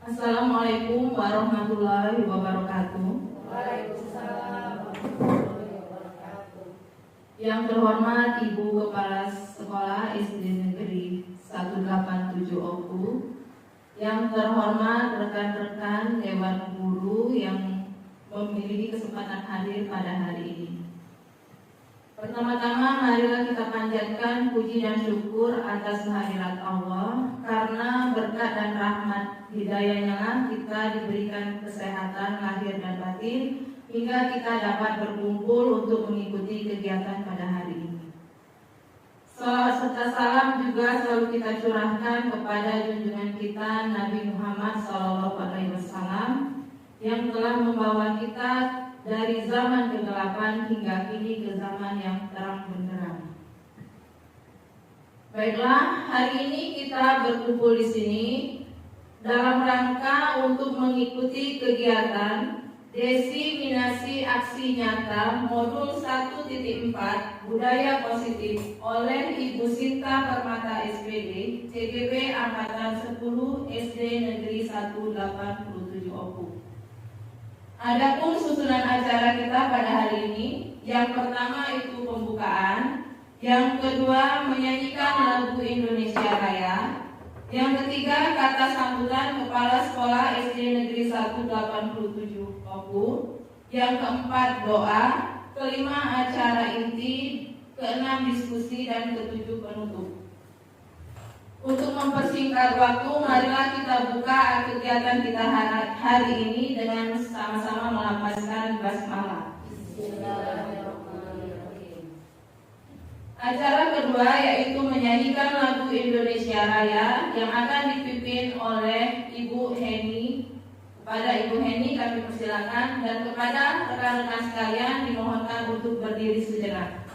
Assalamualaikum warahmatullahi wabarakatuh. Waalaikumsalam warahmatullahi wabarakatuh. Yang terhormat Ibu Kepala Sekolah SD Negeri 187 Oku, yang terhormat rekan-rekan Dewan Guru yang memiliki kesempatan hadir pada hari ini. Pertama-tama marilah kita panjatkan puji dan syukur atas kehadirat Allah, karena berkat dan rahmat hidayahnya kita diberikan kesehatan lahir dan batin hingga kita dapat berkumpul untuk mengikuti kegiatan pada hari ini. Salawat serta salam juga selalu kita curahkan kepada junjungan kita Nabi Muhammad SAW yang telah membawa kita dari zaman kegelapan hingga kini ke zaman yang terang benderang. Baiklah, hari ini kita berkumpul di sini dalam rangka untuk mengikuti kegiatan Desiminasi Aksi Nyata Modul 1.4 Budaya Positif oleh Ibu Sinta Permata SPD, CGP Angkatan 10 SD Negeri 187 Oku. Adapun susunan acara kita pada hari ini, yang pertama itu pembukaan, yang kedua menyanyikan lagu Indonesia Raya, yang ketiga kata sambutan Kepala Sekolah SD Negeri 187 Oku, yang keempat doa, kelima acara inti, keenam diskusi, dan ketujuh penutup. Untuk mempersingkat waktu, marilah kita buka kegiatan kita hari ini dengan sama-sama melafazkan basmalah. Bismillahirrahmanirrahim. Acara kedua yaitu menyanyikan lagu Indonesia Raya yang akan dipimpin oleh Ibu Heni. Kepada Ibu Heni kami persilakan, dan kepada rekan-rekan sekalian dimohonkan untuk berdiri sejenak.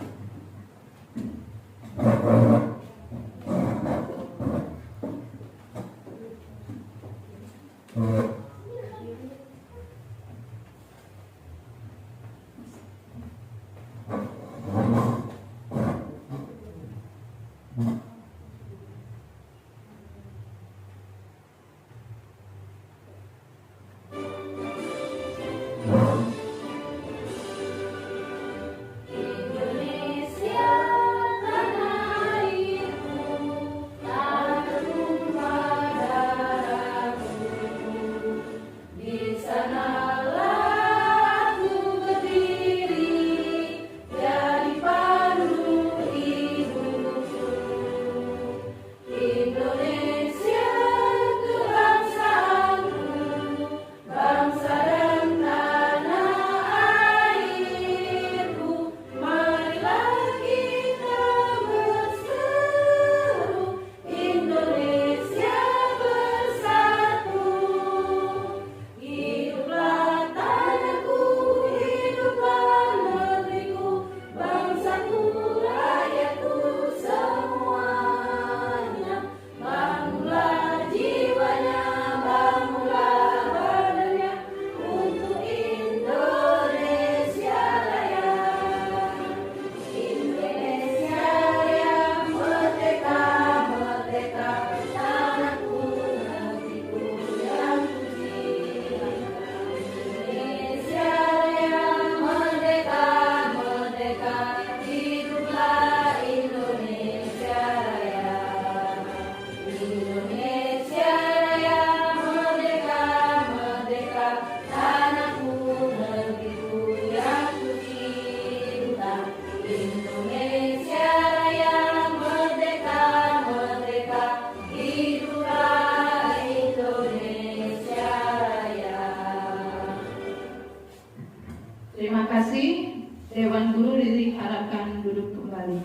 Terima kasih. Dewan Guru diharapkan duduk kembali.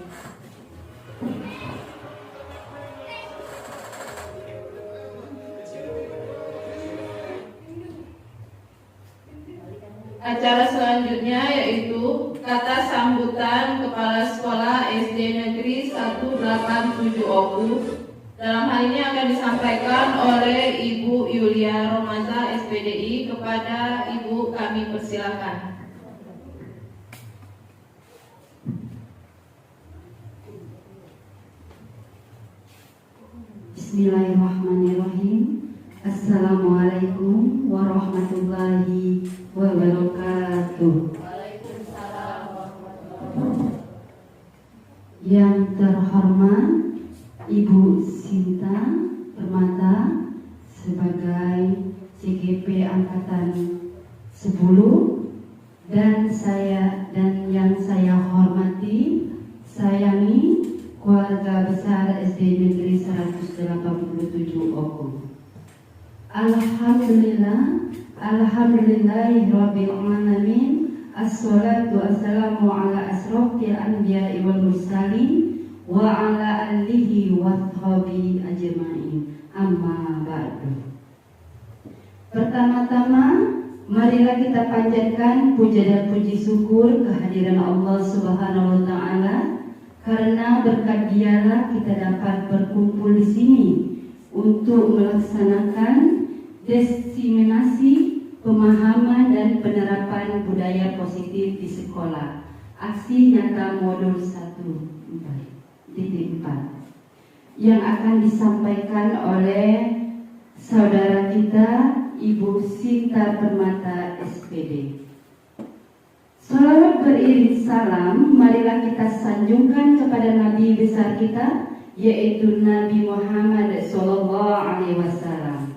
Acara selanjutnya yaitu kata sambutan Kepala Sekolah SD Negeri 187 Oku. Dalam hal ini akan disampaikan oleh Ibu Yulia Romaza SPDI. Kepada Ibu kami persilakan. Bismillahirrahmanirrahim. Assalamualaikum warahmatullahi wabarakatuh. Waalaikumsalam warahmatullahi wabarakatuh. Yang terhormat Ibu Sinta Permata sebagai CGP Angkatan 10 dan yang saya hormati, sayangi keluarga besar SD Negeri 187 Oku. Alhamdulillahirabbil alamin. Assalatu wassalamu ala asrofil anbiya'i wal mursalin wa ala alihi washabihi ajma'in. Amma ba'du. Pertama-tama, marilah kita panjatkan puja dan puji syukur kehadiran Allah Subhanahu wa taala, karena berkat Dialah kita dapat berkumpul di sini untuk melaksanakan diseminasi pemahaman dan penerapan budaya positif di sekolah. Aksi nyata modul 1.4 yang akan disampaikan oleh saudara kita Ibu Sinta Permata SPD. Salawat beriring salam marilah kita sanjungkan kepada Nabi besar kita, yaitu Nabi Muhammad SAW,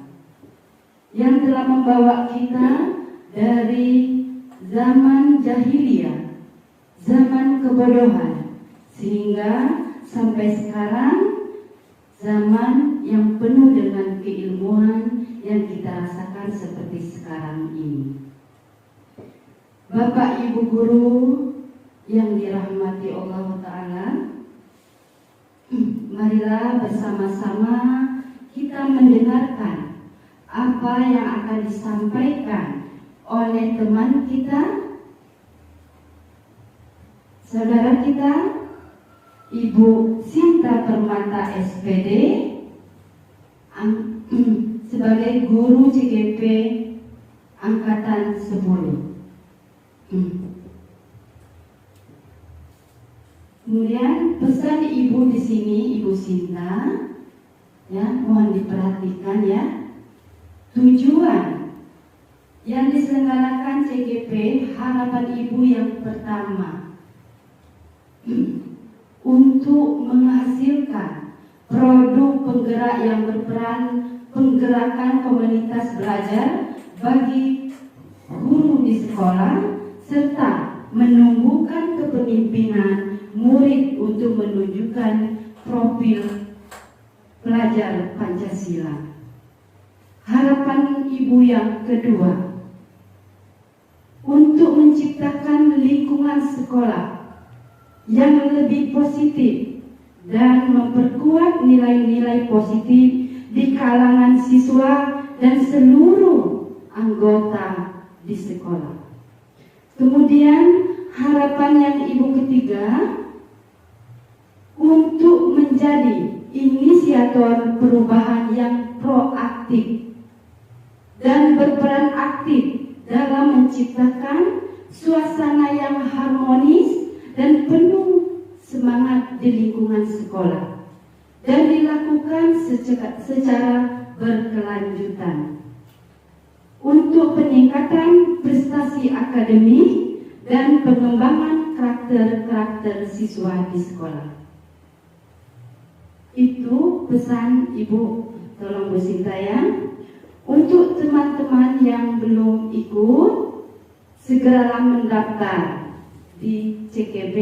yang telah membawa kita dari zaman jahiliyah, zaman kebodohan, sehingga sampai sekarang zaman yang penuh dengan keilmuan yang kita rasakan seperti sekarang ini. Bapak Ibu guru yang dirahmati Allah Ta'ala, marilah bersama-sama kita mendengarkan apa yang akan disampaikan oleh teman kita, saudara kita, Ibu Sinta Permata SPD, sebagai guru CGP Angkatan 10. Kemudian pesan Ibu di sini, Ibu Sinta, ya, mohon diperhatikan ya. Tujuan yang diselenggarakan CGP, harapan Ibu yang pertama untuk menghasilkan produk penggerak yang berperan penggerakkan komunitas belajar bagi guru di sekolah, serta menumbuhkan kepemimpinan murid untuk menunjukkan profil pelajar Pancasila. Harapan Ibu yang kedua, untuk menciptakan lingkungan sekolah yang lebih positif dan memperkuat nilai-nilai positif di kalangan siswa dan seluruh anggota di sekolah. Kemudian harapan yang Ibu ketiga, untuk menjadi inisiator perubahan yang proaktif dan berperan aktif dalam menciptakan suasana yang harmonis dan penuh semangat di lingkungan sekolah, dan dilakukan secara berkelanjutan untuk peningkatan prestasi akademik dan pengembangan karakter siswa di sekolah. Itu pesan Ibu, tolong Bu Sinta ya. Untuk teman-teman yang belum ikut, segeralah mendaftar di CGP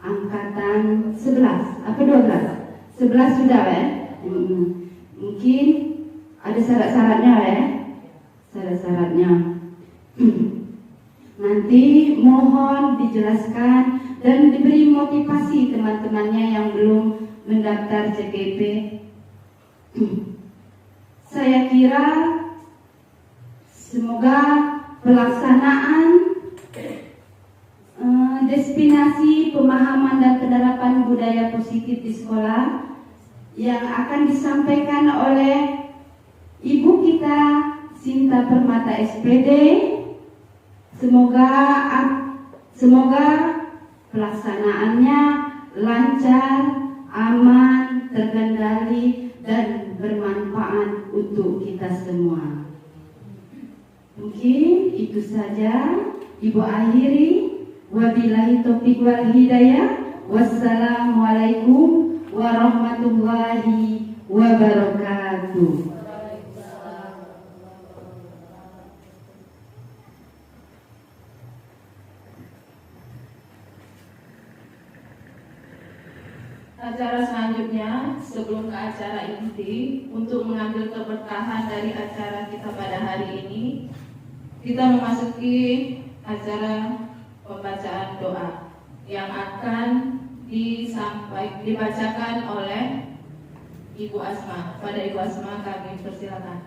Angkatan 11. Apa 12? 11 sudah ya? Mungkin ada syarat-syaratnya ya? Syarat-syaratnya. Nanti mohon dijelaskan dan diberi motivasi teman-temannya yang belum mendaftar CGP. Saya kira semoga pelaksanaan destinasi pemahaman dan penerapan budaya positif di sekolah yang akan disampaikan oleh Ibu kita Sinta Permata SPD, semoga pelaksanaannya lancar, aman, terkendali, dan bermanfaat bermanfaat untuk kita semua. Mungkin itu saja Ibu akhiri. Wabillahi taufiq wal hidayah. Wassalamualaikum warahmatullahi wabarakatuh. Acara selanjutnya sebelum ke acara inti, untuk mengambil keberkahan dari acara kita pada hari ini, kita memasuki acara pembacaan doa yang akan dibacakan oleh Ibu Asma. Pada Ibu Asma kami persilakan.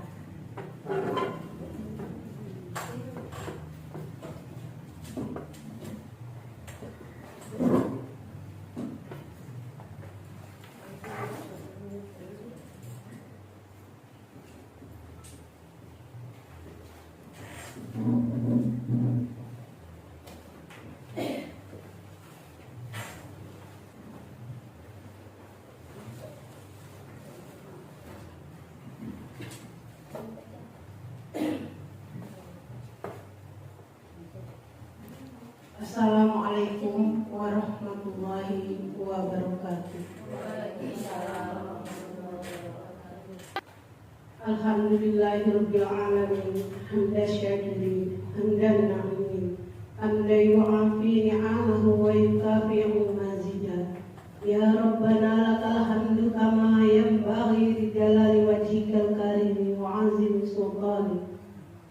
Assalamualaikum warahmatullahi wabarakatuh. Alhamdulillahirabbil alamin, hamdan syakirin, hamdan na'imin, hamdan yu'afi ni'amahu wa yukafi'u mazidah. Ya Rabbana lakal hamdu kama yanbaghi li jalali wajhikal karim wa 'azimi sultanik.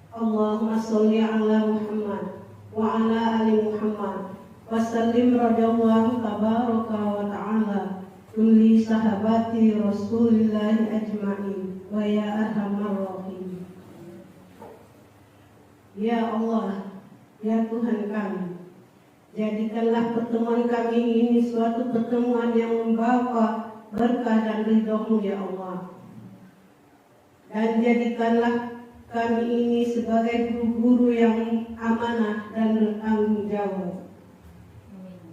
Allahumma sholli ala Muhammad wa ala ali Muhammad wa sallim radhiyallahu tabaraka wa ta'ala kulli sahabati Rasulillahi ajma'in wa ya arhamar rahim. Ya Allah, ya Tuhan kami, jadikanlah pertemuan kami ini suatu pertemuan yang membawa berkah dan ridho-Mu ya Allah. Dan jadikanlah kami ini sebagai guru-guru yang amanah dan bertanggung jawab.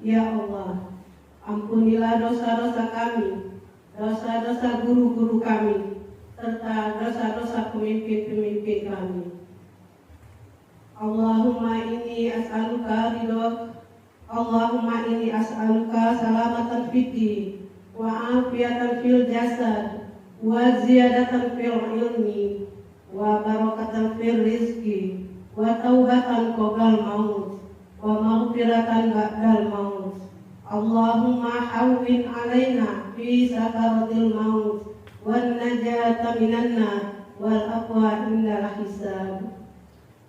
Ya Allah, ampunilah dosa-dosa kami, dosa-dosa guru-guru kami, serta dosa-dosa pemimpin-pemimpin kami. Allahumma inni as'aluka ridhak, Allahumma inni as'aluka salamatan fid wa afiatan fil jasad wa ziyadatan fil ilmi wa barakatan fil rizki wa taubatan qoblal maut wa maghfiratan ba'dal maut. Allahumma hawwin alaina fi sakaratil maut wan najata minan nar wal aqwa indal hisab.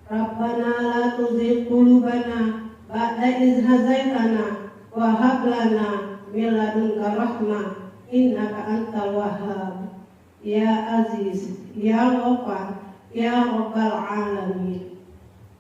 Rabbana la tuzigh qulubana ba'da idh hadaytana wa hab lana min ladunka rahmah innaka antal wahhab. Ya Aziz, Ya Ghaffar, Ya Rabbal Alamin.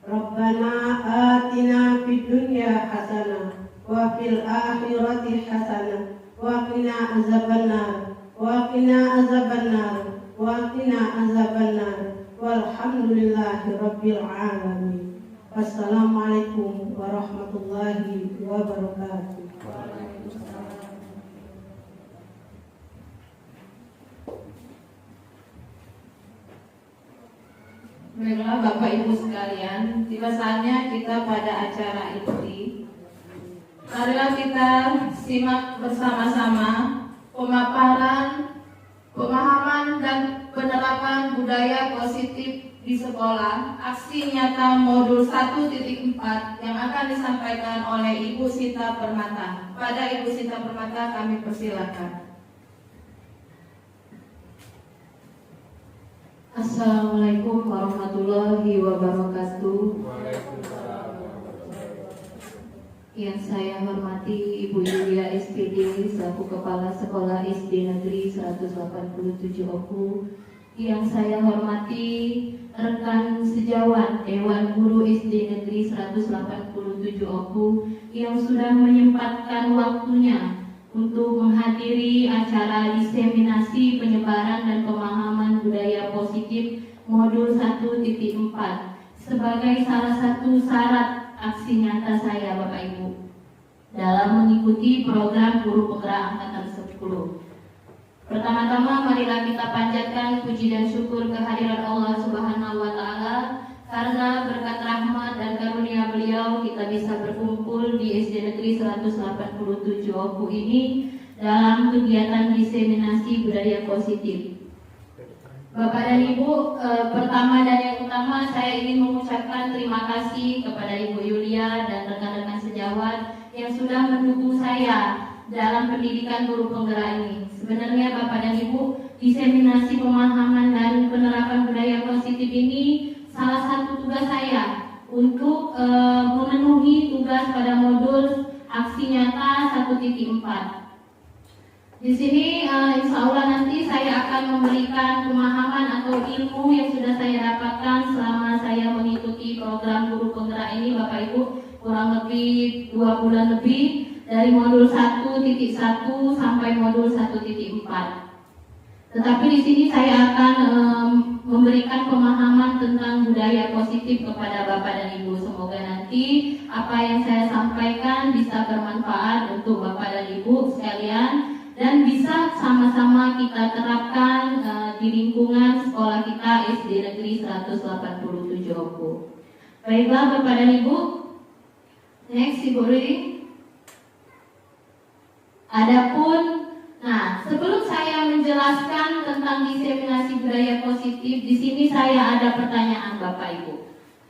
Rabbana atina fid dunya hasanah wa fil akhirati hasanah wa qina azabannar wa qina azabannar wa qina azabannar walhamdulillahi rabbil alamin. Wassalamualaikum warahmatullahi wabarakatuh. Baiklah Bapak Ibu sekalian, tiba saatnya kita pada acara inti. Marilah kita simak bersama-sama pemaparan, pemahaman dan penerapan budaya positif di sekolah, aksi nyata modul 1.4 yang akan disampaikan oleh Ibu Sita Permata. Pada Ibu Sita Permata kami persilakan. Assalamualaikum warahmatullahi wabarakatuh. Yang saya hormati Ibu Yulia SPD selaku Kepala Sekolah SD Negeri 187 Oku. Yang saya hormati rekan sejawat Dewan Guru SD Negeri 187 Oku yang sudah menyempatkan waktunya untuk menghadiri acara diseminasi penyebaran dan pemahaman budaya positif modul 1.4 sebagai salah satu syarat aksi nyata saya Bapak Ibu dalam mengikuti program Guru Penggerak Angkatan 10. Pertama-tama marilah kita panjatkan puji dan syukur kehadiran Allah Subhanahu wa taala karena berkat rahmat dan karunia beliau kita bisa berkumpul di SD Negeri 187 Oku ini dalam kegiatan diseminasi budaya positif. Bapak dan Ibu, pertama dan yang utama saya ingin mengucapkan terima kasih kepada Ibu Yulia dan rekan-rekan sejawat yang sudah mendukung saya dalam pendidikan guru penggerak ini. Sebenarnya Bapak dan Ibu, diseminasi pemahaman dan penerapan budaya positif ini salah satu tugas saya untuk memenuhi tugas pada modul aksi nyata 1.4. Di sini insya Allah nanti saya akan memberikan pemahaman atau ilmu yang sudah saya dapatkan selama saya mengikuti program guru penggerak ini Bapak Ibu, kurang lebih 2 bulan lebih dari modul 1.1 sampai modul 1.4. Tetapi di sini saya akan memberikan pemahaman tentang budaya positif kepada Bapak dan Ibu. Semoga nanti apa yang saya sampaikan bisa bermanfaat untuk Bapak dan Ibu sekalian dan bisa sama-sama kita terapkan di lingkungan sekolah kita SD Negeri 187 Oku. Baiklah Bapak dan Ibu, next Ibu reading. Adapun, sebelum saya menjelaskan tentang diseminasi budaya positif, di sini saya ada pertanyaan Bapak Ibu.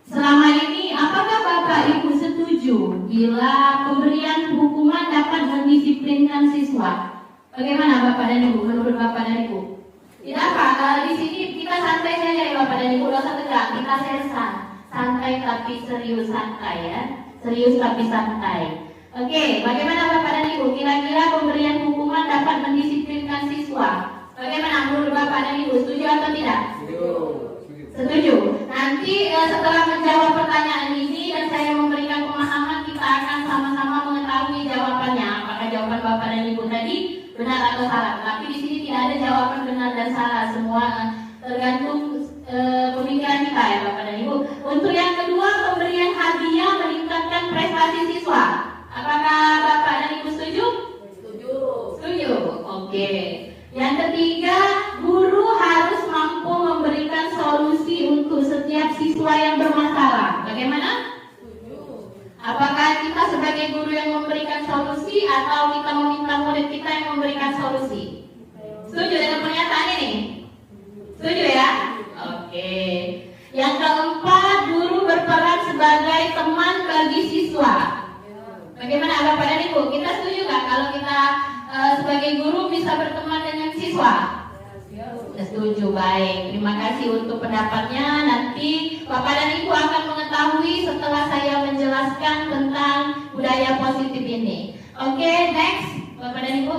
Selama ini, apakah Bapak Ibu setuju bila pemberian hukuman dapat mendisiplinkan siswa? Bagaimana Bapak dan Ibu? Menurut Bapak dan Ibu? Tidak Pak, di sini kita santai saja ya Bapak dan Ibu, dosa tegak, kita sersan, santai tapi serius, santai ya, serius tapi santai. Oke, bagaimana Bapak dan Ibu? Kira-kira pemberian hukuman dapat mendisiplinkan siswa. Bagaimana menurut Bapak dan Ibu? Setuju atau tidak? Setuju. Nanti setelah menjawab pertanyaan ini dan saya memberikan pemahaman, kita akan sama-sama mengetahui jawabannya. Apakah jawaban Bapak dan Ibu tadi benar atau salah? Tapi di sini tidak ada jawaban benar dan salah. Semua tergantung pemikiran kita ya Bapak dan Ibu. Untuk yang kedua, pemberian hadiah meningkatkan prestasi siswa. Apakah Bapak dan Ibu setuju? Setuju. Setuju. Oke. Yang ketiga, guru harus mampu memberikan solusi untuk setiap siswa yang bermasalah. Bagaimana? Setuju. Apakah kita sebagai guru yang memberikan solusi atau kita meminta murid kita yang memberikan solusi? Setuju dengan pernyataan ini? Setuju ya? Oke. Yang keempat, guru berperan sebagai teman bagi siswa. Bagaimana Bapak dan Ibu? Kita setuju nggak kalau kita sebagai guru bisa berteman dengan siswa? Setuju, baik. Terima kasih untuk pendapatnya. Nanti Bapak dan Ibu akan mengetahui setelah saya menjelaskan tentang budaya positif ini. Oke, next Bapak dan Ibu.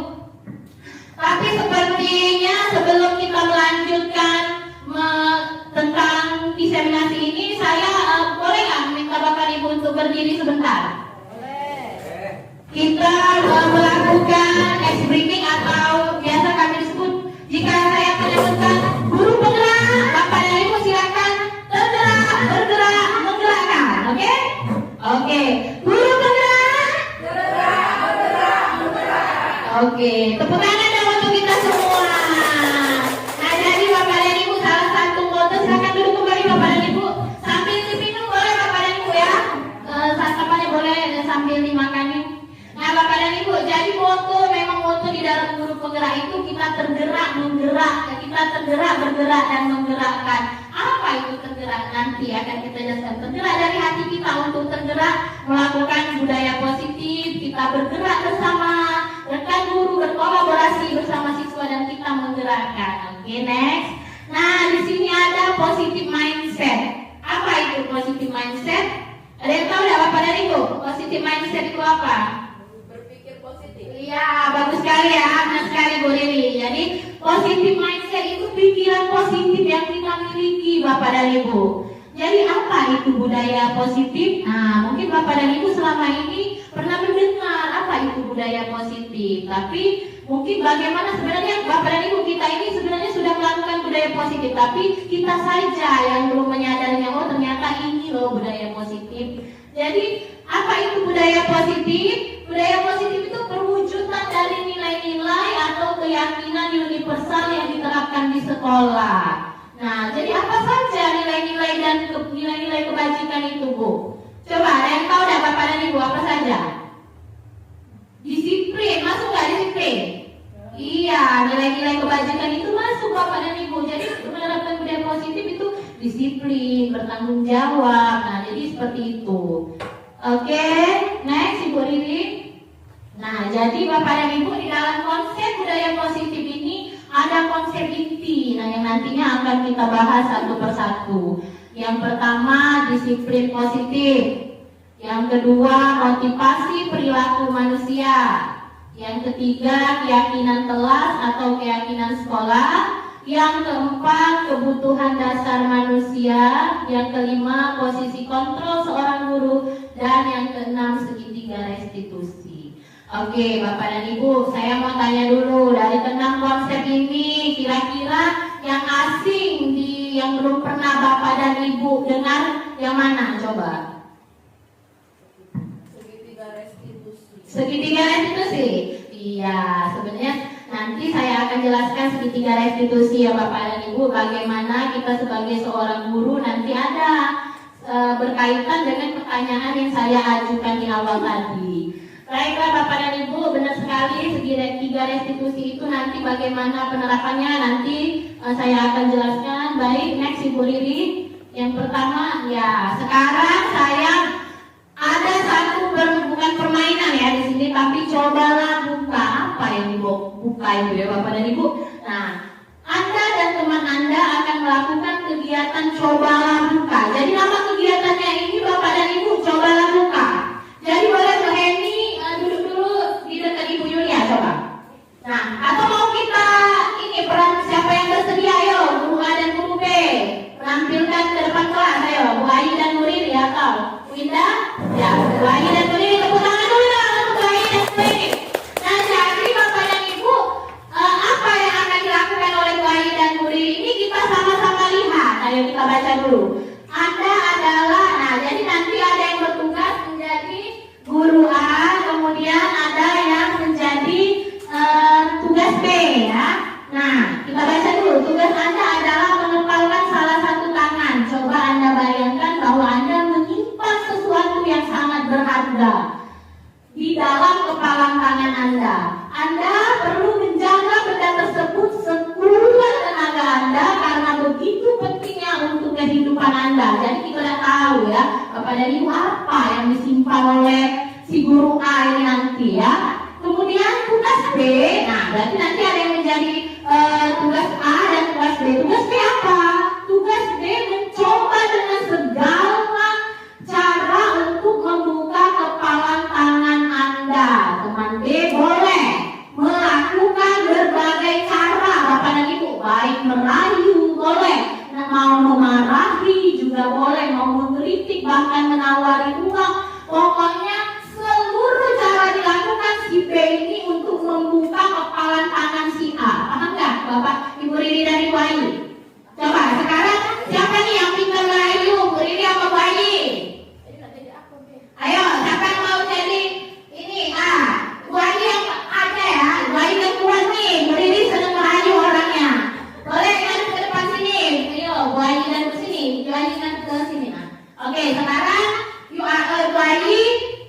Tapi sepertinya sebelum kita melanjutkan tentang diseminasi ini, saya boleh nggak minta Bapak dan Ibu untuk berdiri sebentar? Kita melakukan ice breaking atau biasa kami sebut, jika saya menyebutkan guru penggerak, Bapak dan Ibu silakan tergerak, bergerak, menggerakkan, oke? Oke, guru penggerak, bergerak, bergerak, menggerak. Oke, tepuk tangan dong untuk kita semua. Nah, jadi Bapak dan Ibu salah satu foto, silakan duduk kembali Bapak dan Ibu. Sambil diminum boleh Bapak dan Ibu ya, santapannya boleh sambil dimakani. Nah Bapak dan Ibu, jadi moto, memang moto di dalam guru penggerak itu kita tergerak, menggerak, kita tergerak, bergerak, dan menggerakkan. Apa itu tergerak? Nanti akan kita jelaskan. Tergerak dari hati kita untuk tergerak, melakukan budaya positif, kita bergerak bersama rekan guru, berkolaborasi bersama siswa, dan kita menggerakkan. Oke, next. Nah, di sini ada positive mindset. Apa itu positive mindset? Ada yang tahu tidak Bapak dan Ibu? Positive mindset itu apa? Iya, bagus sekali ya, benar sekali Bu Riri. Jadi positive mindset itu pikiran positif yang kita miliki Bapak dan Ibu. Jadi apa itu budaya positif? Nah, mungkin Bapak dan Ibu selama ini pernah mendengar apa itu budaya positif. Tapi mungkin bagaimana sebenarnya Bapak dan Ibu kita ini sebenarnya sudah melakukan budaya positif, tapi kita saja yang belum menyadarinya, oh ternyata ini loh budaya positif. Jadi apa itu budaya positif? budaya positif itu perwujudan dari nilai-nilai atau keyakinan universal yang diterapkan di sekolah. Nah, jadi apa saja nilai-nilai dan nilai-nilai kebajikan itu, Bu? Coba ada yang tahu dah Bapak dan Ibu apa saja? Disiplin, masuk nggak disiplin? Iya, nilai-nilai kebajikan itu masuk Bapak dan Ibu. Jadi menerapkan budaya positif itu disiplin, bertanggung jawab. Nah, jadi seperti itu. Oke, next Ibu Riri. Nah, jadi Bapak dan Ibu di dalam konsep budaya positif ini ada konsep inti. Nah, yang nantinya akan kita bahas satu persatu. Yang pertama, disiplin positif. Yang kedua, motivasi perilaku manusia. Yang ketiga, keyakinan kelas atau keyakinan sekolah. Yang keempat, kebutuhan dasar manusia. Yang kelima, posisi kontrol seorang guru. Dan yang keenam, segitiga restitusi. Oke, Bapak dan Ibu, saya mau tanya dulu, dari keenam konsep ini, kira-kira yang asing yang belum pernah Bapak dan Ibu dengar yang mana? Coba. Segitiga restitusi. Iya, sebenarnya nanti saya akan jelaskan segitiga restitusi ya Bapak dan Ibu, bagaimana kita sebagai seorang guru nanti ada berkaitan dengan pertanyaan yang saya ajukan di awal tadi. Baiklah Bapak dan Ibu, benar sekali segitiga restitusi itu nanti bagaimana penerapannya nanti saya akan jelaskan. Baik, next Ibu Riri. Yang pertama, ya sekarang saya ada satu bukan permainan ya di sini, tapi cobalah buka apa yang dibuka Ibu ya Bapak dan Ibu. Nah, Anda dan teman Anda akan melakukan kegiatan cobalah buka. Jadi nama kegiatannya ini Bapak dan Ibu cobalah buka. Jadi boleh Bu Heni duduk dulu di dekat Ibu Yulia coba. Nah, atau mau kita ini peran siapa yang bersedia? Ayo, guru A dan guru B menampilkan ke depan kelas. Ayo, Bu Ayi dan Bu Riri atau Bu Indah? Ya, Bu Ayi dan Bu Riri, tepuk tangan dulu dong untuk Bu Ayi dan Bu Riri. Nah, jadi Bapak dan Ibu, apa yang akan dilakukan oleh Bu Ayi dan Bu Riri ini kita sama-sama lihat. Ayo kita baca dulu. Anda adalah, nah jadi nanti ada yang bertugas menjadi guru A, kemudian ada yang menjadi tugas B ya. Nah, kita baca dulu. Tugas Anda adalah menempelkan salah satu tangan. Coba Anda bayangkan bahwa Anda menyimpan sesuatu yang sangat berharga di dalam kepalang tangan Anda. Anda perlu menjaga benda tersebut sekuat tenaga Anda karena begitu pentingnya untuk kehidupan Anda. Jadi kita udah tahu ya, Bapak dan Ibu, apa yang disimpan oleh si guru A ini nanti ya. Kemudian tugas B, nah berarti nanti ada yang menjadi tugas A dan tugas B. Tugas B apa? Tugas B mencoba dengan segala cara untuk membuka kepalang tangan Anda. Teman B boleh melakukan berbagai cara Bapak dan Ibu, baik merayu boleh, mau memarahi juga boleh, mau mengkritik bahkan menawari uang. Pokoknya seluruh cara dilakukan si B ini untuk membuka kepalang tangan si A. Paham nggak Bapak, Ibu Riri dan Ibu Ayi? Coba sekarang siapa nih yang pintar merayu, Bu Riri apa Bu Ayi? Ayo, siapa yang mau jadi ini? Bu Ayi yang ada ya, Bu Ayi yang kuat nih, Bu Riri senang merayu orangnya. Boleh kan ke depan sini? Ayo, Bu Ayi dan ke sini, Bu Ayi kan ke sini. Nah, oke, sekarang Bu Ayi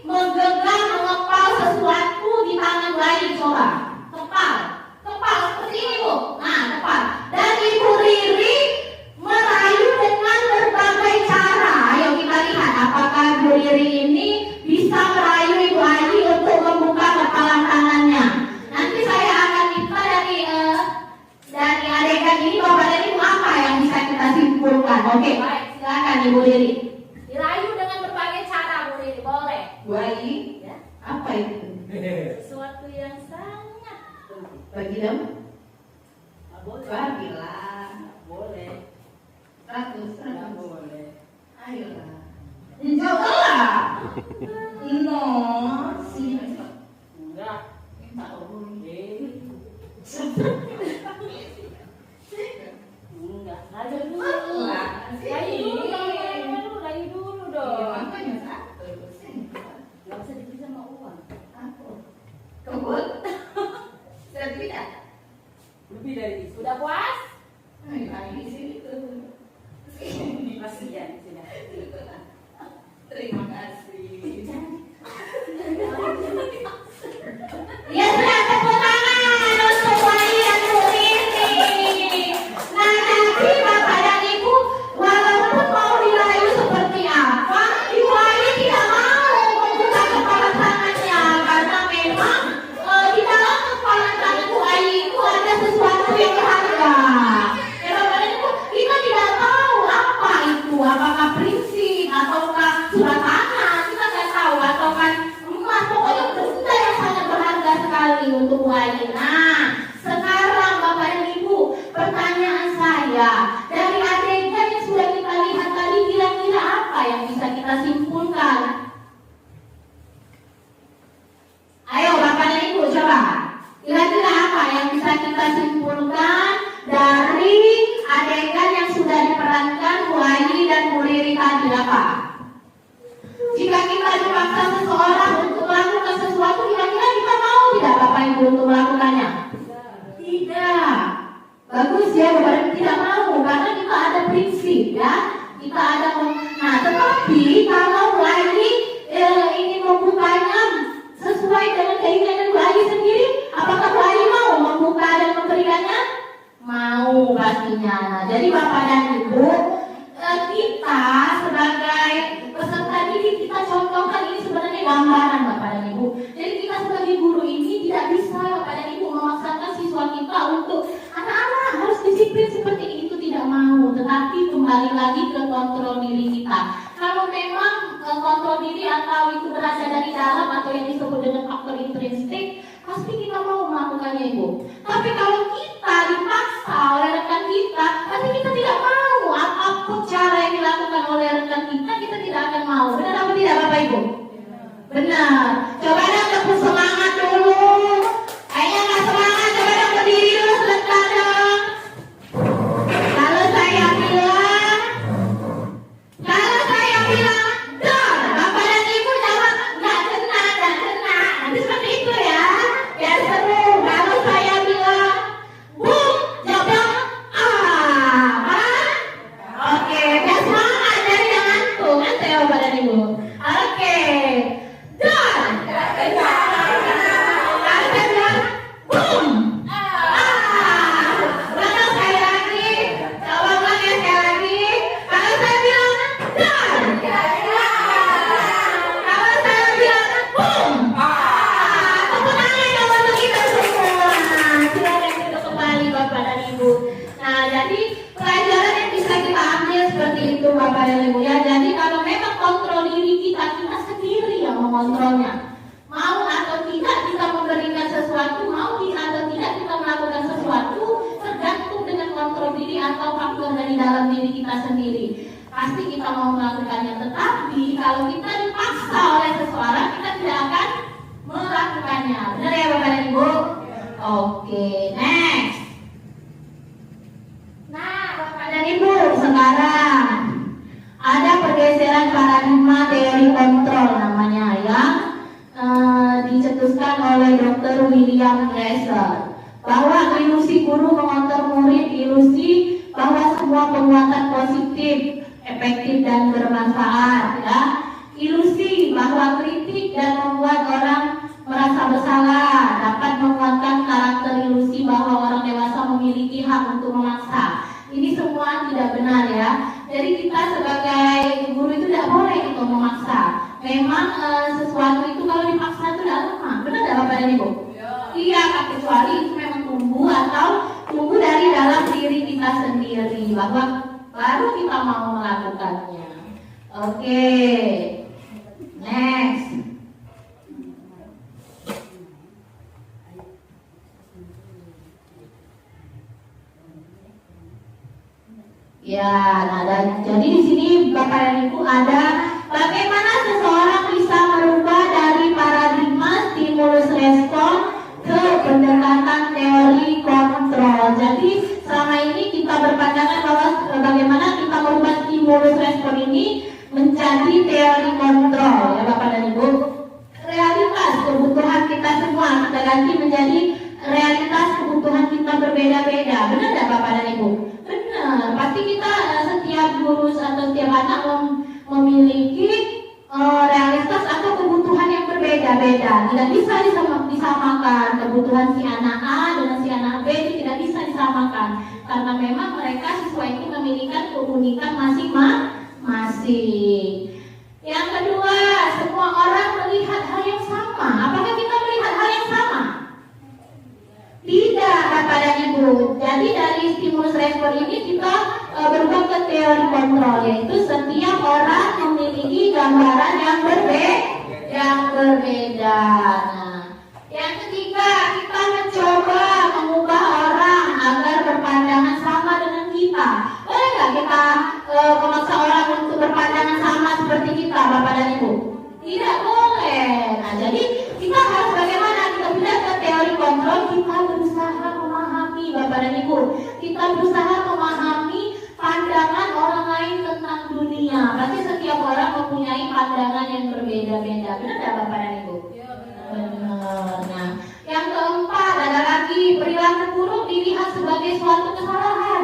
menggenggam, mengepal sesuatu di tangan Bu Ayi, coba. Kepal seperti ini Bu. Nah, kepal. Dan Ibu Riri merayu dengan berbagai cara. Ayo kita lihat apakah Bu Riri ini bisa merayu Ibu Ayi untuk membuka kepalang tangannya. Nanti saya akan minta dari adegan ini Bapak dan Ibu apa yang bisa kita simpulkan. Oke, baik, silakan Ibu Riri. Dirayu dengan berbagai cara, Bu Riri, boleh. Bu Ayi, Ya. apa itu? Sesuatu yang sangat Bagi dong? boleh. Bagilah. Boleh. 100. Boleh. Ayolah. Jawablah. No, sini. Enggak. Tak boleh. Enggak. Rayu dulu. Lah, Rayu dulu dong. Rayu dulu Iya, dong. makanya 100. Sini. Enggak usah dibeli sama uang. Apa Ibu untuk melakukannya? Tidak. Bagus ya, Bapak dan Ibu tidak mau karena kita ada prinsip ya. Kita ada nah, tetapi kalau lagi ingin membukanya sesuai dengan keinginan Bu Ayi sendiri, apakah Bu Ayi mau membuka dan memberikannya? Mau pastinya. Nah, jadi Bapak dan Ibu, kita sebagai peserta didik, kita contohkan ini sebenarnya gambaran Bapak dan Ibu. Jadi kita sebagai guru ini tidak bisa Bapak dan Ibu memaksakan siswa kita untuk anak-anak harus disiplin seperti itu, tidak mau. Tetapi kembali lagi ke kontrol diri kita. Kalau memang kontrol diri atau itu berasal dari dalam atau yang disebut dengan faktor intrinsik, pasti kita mau melakukannya Ibu. Tapi kalau kita dipaksa oleh rekan kita, pasti kita tidak mau. Apapun cara yang dilakukan oleh rekan kita, kita tidak akan mau. Benar apa tidak Bapak Ibu? Benar. Coba dong tepuk semangat dulu. Kayaknya nggak semangat, coba dong berdiri dulu sebentar dong. Kalau saya bilang, dor, Bapak dan Ibu jawab nggak kena. Nanti seperti itu ya, biar seru. Kalau saya bilang, bum, jawab apa? Oke, biar semangat dari yang ngantuk, kan saya Bapak dan Ibu. Oke, dor. Kalau saya bilang, bum, kalau saya lagi, coba ulang ya sekali lagi. Kalau saya bilang, dor. Kalau saya bilang, bum. Tepuk tangan dong untuk kita semua. Silakan duduk kembali Bapak dan Ibu. Nah, jadi pelajaran yang bisa kita ambil seperti itu Bapak dan Ibu ya. Jadi kalau memang kontrol diri kita sendiri yang mengontrolnya. Mau atau tidak kita memberikan sesuatu, mau atau tidak kita melakukan sesuatu, tergantung dengan kontrol diri atau faktor dari dalam diri kita sendiri. Pasti kita mau melakukannya, tetapi kalau kita dipaksa oleh seseorang, kita tidak akan melakukannya. Benar ya Bapak dan Ibu? Oke, next. Nah, Bapak dan Ibu, sekarang ada pergeseran paradigma teori kontrol namanya yang dicetuskan oleh Dr. William Glasser, bahwa ilusi guru mengontrol murid, ilusi bahwa semua penguatan positif, efektif dan bermanfaat ya. Ilusi bahwa kritik dan membuat orang merasa bersalah dapat menguatkan karakter ilusi bahwa orang dewasa memiliki hak untuk memaksa. Ini semua tidak benar ya. Jadi kita sebagai guru itu tidak boleh itu memaksa. Memang sesuatu itu kalau dipaksa itu tidak lemah. Benar tidak Bapak dan Ibu? Iya, kecuali itu memang tumbuh dari dalam diri kita sendiri, bahwa baru kita mau melakukannya. Oke, next. Ya, nah dan jadi di sini Bapak dan Ibu ada bagaimana seseorang bisa merubah dari paradigma stimulus respon ke pendekatan teori kontrol. Jadi selama ini kita berpandangan bahwa bagaimana kita merubah stimulus respon ini menjadi teori kontrol ya Bapak dan Ibu. Realitas kebutuhan kita semua kita ganti menjadi realitas kebutuhan kita berbeda-beda. Benar tidak Bapak dan Ibu? Benar. Pasti kita setiap guru atau setiap anak memiliki realitas atau kebutuhan yang berbeda-beda. Tidak bisa disamakan kebutuhan si anak A dengan si anak B, tidak bisa disamakan karena memang mereka siswa itu memiliki keunikan masing-masing. Yang kedua, semua orang melihat hal yang sama. Apakah kita melihat hal yang sama? Tidak Bapak dan Ibu. Jadi dari stimulus respon ini kita berubah ke teori kontrol, yaitu setiap orang memiliki gambaran yang berbeda. Nah, yang ketiga, kita mencoba mengubah orang agar berpandangan sama dengan kita. Boleh nggak kita memaksa orang untuk berpandangan sama seperti kita, Bapak dan Ibu? Tidak boleh. Nah, jadi kita harus bagaimana? Kita pindah ke teori kontrol. Kita berusaha memahami Bapak dan Ibu. Kita berusaha memahami pandangan orang lain tentang dunia. Pasti setiap orang mempunyai pandangan yang berbeda-beda. Benar tidak Bapak dan Ibu? Benar. Nah, yang keempat sebagai suatu kesalahan.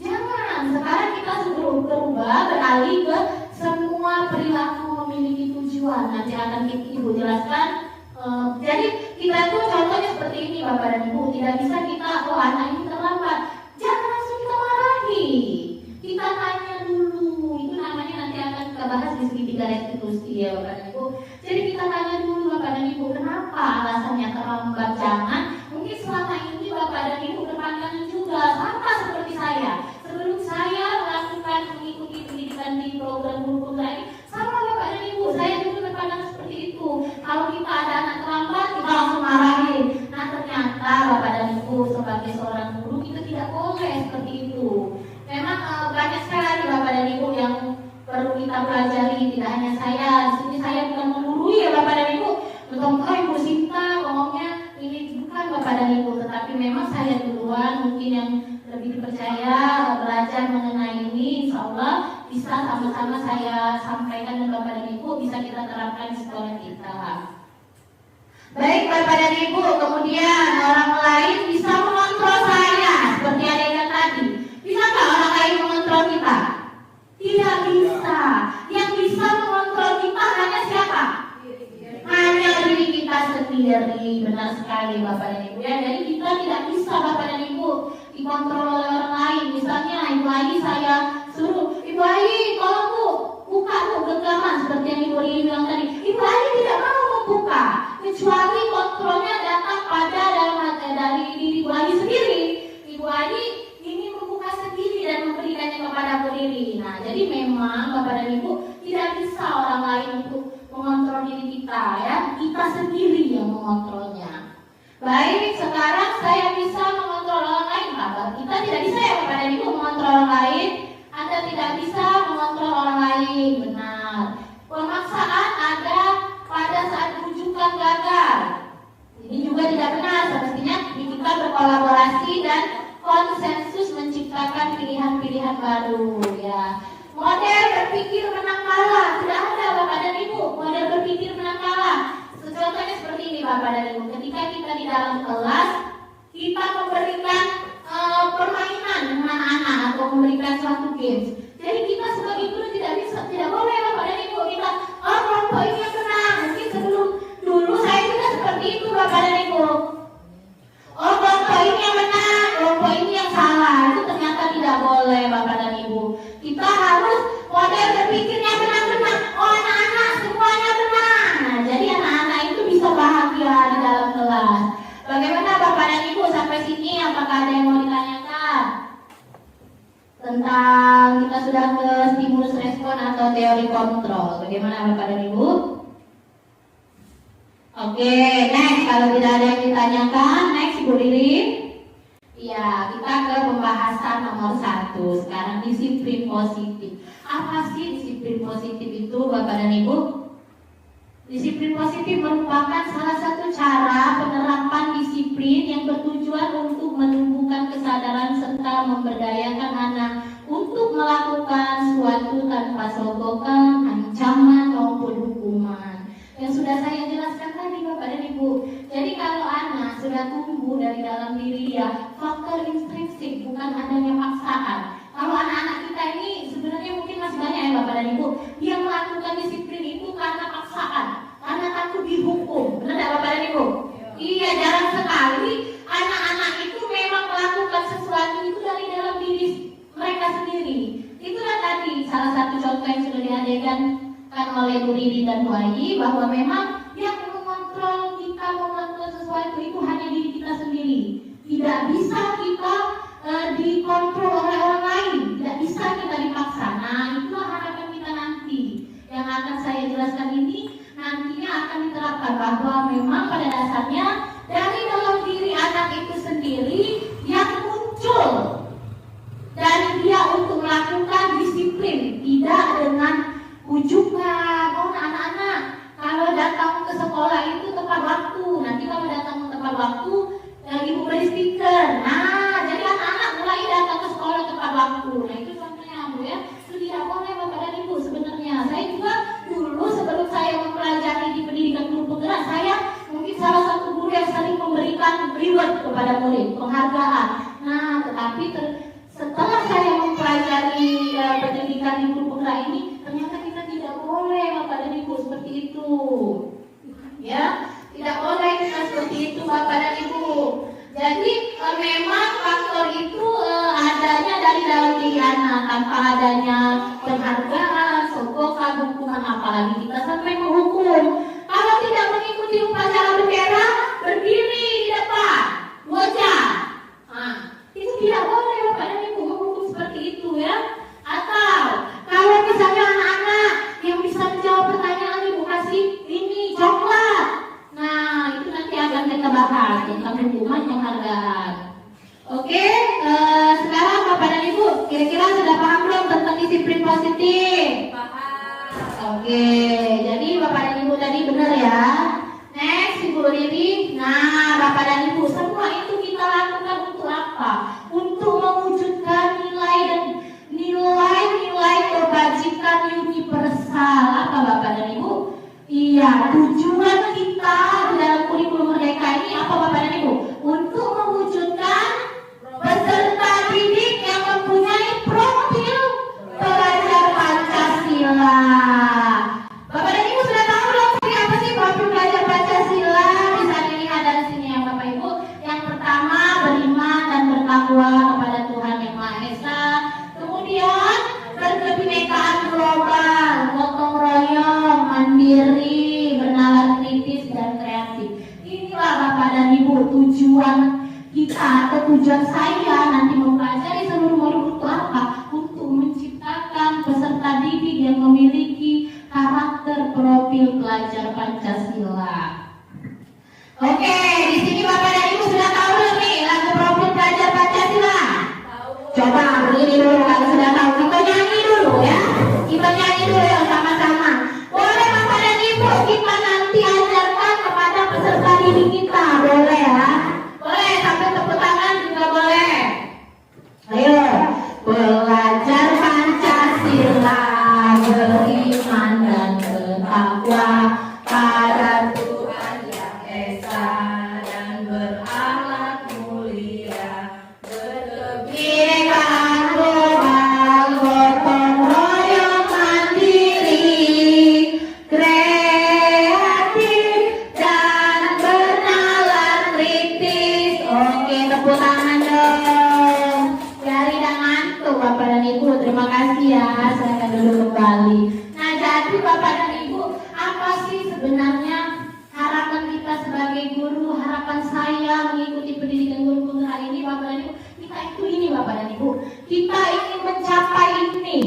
Jangan, sekarang kita sudah berubah, beralih ke semua perilaku memiliki tujuan. Nanti akan Ibu jelaskan. Jadi kita tuh contohnya seperti ini Bapak dan Ibu. Tidak bisa kita, oh anak ini terlambat, jangan langsung kita marahi. Kita tanya dulu. Itu namanya nanti akan kita bahas di segitiga restitusi ya Bapak dan Ibu. Jadi kita tanya dulu Bapak dan Ibu, kenapa alasannya terlambat? Jangan, mungkin selama ini Bapak dan Ibu berpandangan juga sama seperti saya. Sebelum saya melakukan mengikuti pendidikan di program guru putra ini, sama Bapak dan Ibu, saya juga berpandangan seperti itu. Kalau kita ada anak terlambat, kita langsung marahin. Nah ternyata Bapak dan Ibu sebagai seorang guru kita tidak boleh seperti itu. Memang banyak sekali Bapak dan Ibu yang perlu kita pelajari. Tidak hanya saya, di sini saya bukan menggurui ya Bapak dan Ibu. Betul Ibu Sinta ngomongnya ini bukan Bapak dan Ibu, tetapi memang saya duluan mungkin yang lebih dipercaya belajar mengenai ini. Insya Allah bisa sama-sama saya sampaikan ke Bapak dan Ibu, bisa kita terapkan di sekolah kita. Baik Bapak dan Ibu, kemudian orang lain bisa mengontrol saya seperti adegan tadi. Bisa nggak orang lain mengontrol kita? Tidak bisa. Yang bisa mengontrol kita hanya siapa? Hanya diri kita sendiri. Benar sekali Bapak dan Ibu ya. Jadi kita tidak bisa Bapak dan Ibu dikontrol oleh orang lain. Misalnya Ibu Ayi saya suruh, Ibu Ayi tolong Bu, buka Bu genggaman seperti yang Ibu Riri bilang tadi. Ibu Ayi tidak mau membuka, kecuali kontrolnya datang pada dari diri Ibu Ayi sendiri. Ibu Ayi ingin membuka sendiri dan memberikannya kepada Bu Riri. Nah jadi memang Bapak dan Ibu tidak bisa orang lain untuk mengontrol diri kita ya, kita sendiri yang mengontrolnya. Baik, sekarang saya bisa mengontrol orang lain. Bapak kita tidak bisa ya Bapak dan Ibu mengontrol orang lain. Anda tidak bisa mengontrol orang lain, benar. Pemaksaan ada pada saat rujukan gagal. Ini juga tidak benar. Semestinya kita berkolaborasi dan konsensus menciptakan pilihan-pilihan baru ya. Model berpikir menang kalah tidak ada Bapak dan Ibu. Model berpikir menang kalah. Contohnya seperti ini Bapak dan Ibu. Ketika kita di dalam kelas, kita memberikan permainan dengan anak atau memberikan suatu games. Jadi kita sebagai guru tidak boleh Bapak dan Ibu kita kelompok ini yang menang. Mungkin dulu saya juga seperti itu Bapak dan Ibu. Kelompok ini yang menang, kelompok ini yang salah. Itu ternyata tidak boleh Bapak dan Ibu. Kita harus model berpikirnya menang-menang. Anak-anak semuanya menang. Nah, jadi anak-anak itu bisa bahagia di dalam kelas. Bagaimana Bapak dan Ibu sampai sini? Apakah ada yang mau ditanyakan? Tentang kita sudah ke stimulus respon atau teori kontrol. Bagaimana Bapak dan Ibu? Oke, next. Kalau tidak ada yang ditanyakan, next Ibu Riri. Ya, kita ke pembahasan nomor 1. Sekarang disiplin positif. Apa sih disiplin positif itu Bapak dan Ibu? Disiplin positif merupakan salah satu cara penerapan disiplin yang bertujuan untuk menumbuhkan kesadaran serta memberdayakan anak untuk melakukan suatu tanpa sogokan, ancaman maupun hukuman. Yang sudah saya jelaskan tadi Bapak dan Ibu. Jadi kalau anak sudah tumbuh dari dalam diri dia faktor intrinsik, bukan adanya paksaan. Kalau anak-anak kita ini sebenarnya mungkin masih banyak ya Bapak dan Ibu, dia melakukan disiplin itu karena paksaan, karena takut dihukum. Benar tidak Bapak dan Ibu? Iya, jarang sekali anak-anak itu memang melakukan sesuatu itu dari dalam diri mereka sendiri. Itulah tadi salah satu contoh yang sudah dihadirkan oleh Bu Riri dan Bu Ayi, bahwa memang yang mengontrol kita melakukan sesuatu itu hanya diri kita sendiri. Tidak bisa kita dikontrol oleh orang lain, tidak bisa kita dipaksa. Nah, itulah harapan kita nanti. Yang akan saya jelaskan ini nantinya akan diterapkan bahwa memang pada dasarnya dari dalam diri anak itu sendiri yang muncul dari dia untuk melakukan disiplin, tidak dengan ujukan. Anak-anak kalau datang ke sekolah itu tepat waktu. Nanti kalau datang tepat waktu, Ibu beri stiker. Nah, jadi anak-anak mulai datang ke sekolah tepat waktu. Nah, itu contohnya Bu ya. Itu tidak boleh Bapak dan Ibu sebenarnya. Saya juga dulu sebelum saya mempelajari di pendidikan guru penggerak, saya mungkin salah satu guru yang sering memberikan reward kepada murid, penghargaan. Nah, tetapi setelah saya mempelajari pendidikan ibu penggerak ini, ternyata kita tidak boleh Bapak dan Ibu seperti itu. Ya, tidak boleh kita seperti itu Bapak dan Ibu. Jadi memang faktor itu adanya dari dalam diri anak, tanpa adanya penghargaan, sogokan, hukuman, apalagi kita sampai menghukum. Kalau tidak mengikuti upacara bendera, berdiri di depan, 2 jam. Nah, itu tidak boleh Bapak dan Ibu menghukum seperti itu ya. Atau kalau misalnya anak-anak yang bisa menjawab pertanyaan Ibu kasih ini coklat. Nah, itu nanti akan kita bahas tentang hukuman penghargaan. Oke, sekarang Bapak dan Ibu kira-kira sudah paham belum tentang disiplin positif? Oke, jadi Bapak dan Ibu tadi benar ya. Next, Ibu Riri. Nah, Bapak dan Ibu, semua itu kita lakukan untuk apa? Untuk mewujudkan nilai kebajikan universal. Apa Bapak dan Ibu? Iya, tujuan kita di dalam kurikulum Merdeka ini apa Bapak dan Ibu? Untuk mewujudkan peserta didik yang mempunyai profil pelajar Pancasila. Bapak dan Ibu sudah tahu belum apa sih profil pelajar Pancasila? Bisa dilihat dari sini ya Bapak Ibu. Yang pertama, beriman dan bertakwa kepada Tuhan Yang Maha Esa. Kemudian berkebinekaan global, gotong royong, mandiri, bernalar kritis dan kreatif. Inilah Bapak dan Ibu tujuan kita atau tujuan saya nanti mempelajari seluruh modul itu apa? Untuk menciptakan peserta didik yang memiliki karakter profil pelajar Pancasila. Oke, di sini Bapak dan Ibu sudah tahu belum nih lagu profil pelajar Pancasila? Coba berdiri dulu kalau sudah tahu. Kita nyanyi dulu ya. Kita nyanyi dulu ya sama-sama. Boleh Bapak dan Ibu kita nanti ajarkan kepada peserta didik kita, boleh ya? Boleh, sampai tepuk tangan juga boleh. Ayo, belajar Pancasila, beriman dan bertakwa pada Tuhan Yang Esa dan berakhlak mulia, berkebinekaan global, gotong royong, mandiri, kreatif dan bernalar kritis. Oke, tepuk tangan dong. Dari dan ngantuk Bapak dan Ibu, terima kasih ya. Saya akan dulu kembali. Nah, jadi Bapak dan Ibu, apa sih sebenarnya harapan kita sebagai guru, harapan saya mengikuti pendidikan guru penggerak ini Bapak dan Ibu? Kita itu ini Bapak dan Ibu, kita ingin mencapai ini,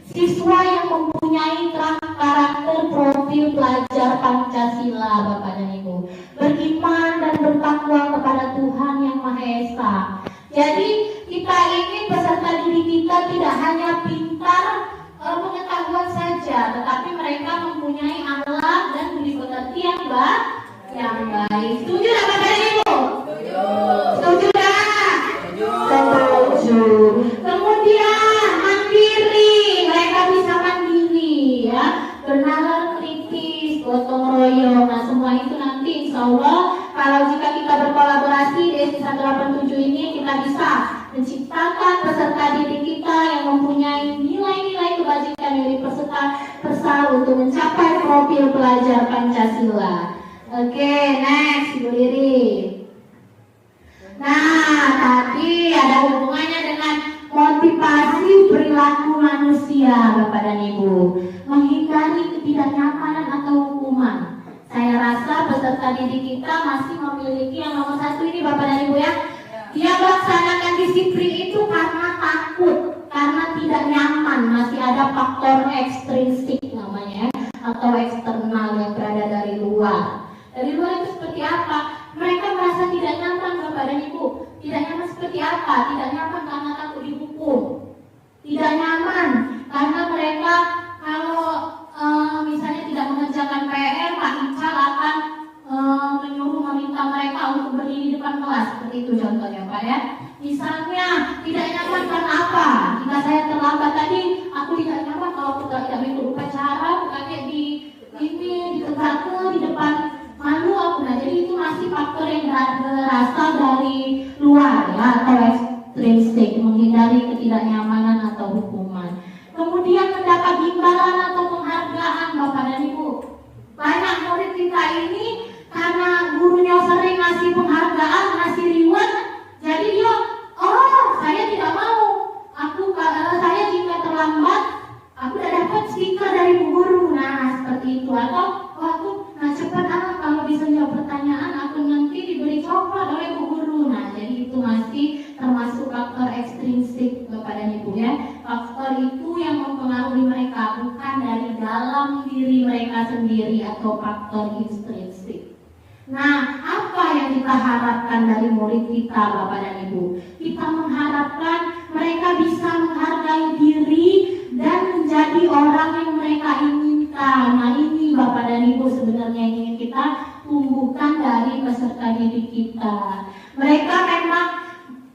siswa yang mempunyai karakter profil pelajar Pancasila Bapak dan Ibu, beriman dan bertakwa kepada Tuhan Yang Maha Esa. Jadi kita ingin peserta didik kita tidak hanya pintar pengetahuan saja, tetapi mereka mempunyai akhlak dan budi pekerti yang baik. Setuju tak Bapak dan Ibu? Setuju tak? Setuju. Kemudian mandiri, mereka bisa mandiri ya, bernalar kritis, gotong royong. Nah, semua itu nanti insya Allah kalau jika kita berkolaborasi di S187 ini, kita bisa menciptakan peserta didik kita yang mempunyai nilai-nilai kebajikan universal untuk mencapai profil pelajar Pancasila. Oke, next Ibu Riri. Nah, tadi ada hubungannya dengan motivasi perilaku manusia Bapak dan Ibu, menghindari ketidaknyamanan atau hukuman. Saya rasa peserta didik kita masih memiliki yang nomor 1 ini Bapak dan Ibu ya. Dia melaksanakan disiplin itu karena takut, karena tidak nyaman, masih ada faktor ekstrinsik namanya atau eksternal yang berada dari luar. Dari luar itu seperti apa? Mereka merasa tidak nyaman Bapak dan Ibu. Tidak nyaman seperti apa? Tidak nyaman karena takut dihukum. Tidak nyaman karena mereka kalau misalnya tidak mengerjakan PR, Pak Ical akan meminta mereka untuk berdiri di depan kelas, seperti itu contohnya Pak ya. Misalnya tidak nyaman karena apa? Jika saya terlambat tadi, aku tidak nyaman kalau aku tidak mengikuti upacara, bukannya di tegakkan di depan malu aku. Nah, jadi itu masih faktor yang berasal dari luar ya, atau faktor itu yang mempengaruhi mereka, bukan dari dalam diri mereka sendiri atau faktor intrinsik. Nah, apa yang kita harapkan dari murid kita, Bapak dan Ibu? Kita mengharapkan mereka bisa menghargai diri dan menjadi orang yang mereka inginkan. Nah, ini Bapak dan Ibu sebenarnya yang ingin kita tumbuhkan dari peserta didik kita. Mereka memang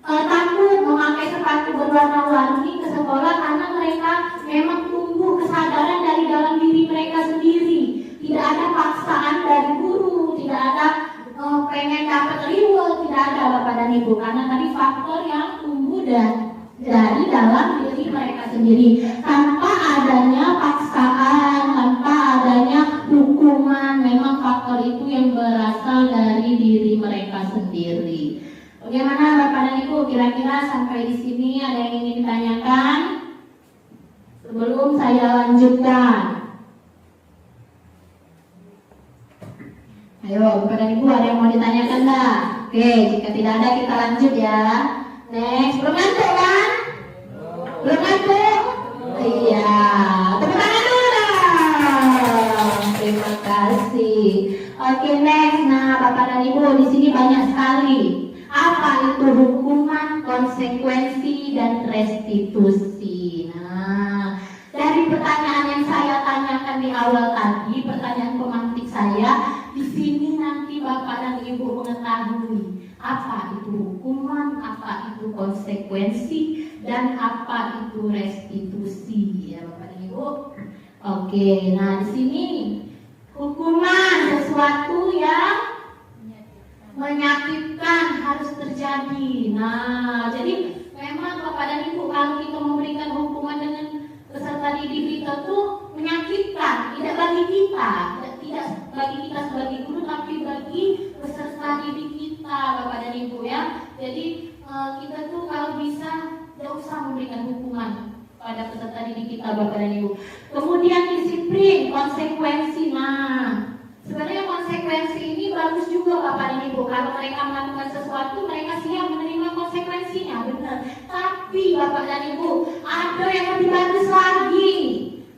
takut memakai sepatu berwarna-warni ke sekolah karena mereka memang tumbuh kesadaran dari dalam diri mereka sendiri. Tidak ada paksaan dari guru, tidak ada pengen dapat reward, tidak ada Bapak dan Ibu, karena tadi faktor yang tumbuh dari dalam diri mereka sendiri, tanpa adanya paksaan, tanpa adanya hukuman. Memang faktor itu yang berasal dari diri mereka sendiri. Bagaimana Bapak dan Ibu, kira-kira sampai di sini ada yang ingin ditanyakan? Sebelum saya lanjutkan. Ayo Bapak dan Ibu, ada yang mau ditanyakan enggak? Oke, jika tidak ada kita lanjut ya. Next, belum ngantuk kan? Belum ngantuk? Iya, tepuk tangan dulu dong. Terima kasih. Oke, next. Nah, Bapak dan Ibu, di sini banyak sekali. Apa itu hukuman, konsekuensi, dan restitusi? Nah, dari pertanyaan yang saya tanyakan di awal tadi, pertanyaan pemantik saya, di sini nanti Bapak dan Ibu mengetahui apa itu hukuman, apa itu konsekuensi, dan apa itu restitusi, ya Bapak dan Ibu. Oke, nah di sini hukuman sesuatu yang menyakitkan harus terjadi. Nah, jadi memang Bapak dan Ibu, kalau kita memberikan hukuman dengan peserta didik kita tuh menyakitkan, tidak bagi kita, tidak bagi kita sebagai guru, tapi bagi peserta didik kita, Bapak dan Ibu ya. Jadi kita tuh kalau bisa tidak usah memberikan hukuman pada peserta didik kita, Bapak dan Ibu. Kemudian disiplin, konsekuensi. Nah, sebenarnya konsekuensi ini bagus juga Bapak dan Ibu. Kalau mereka melakukan sesuatu, mereka siap menerima konsekuensinya, benar. Tapi Bapak dan Ibu, ada yang lebih bagus lagi.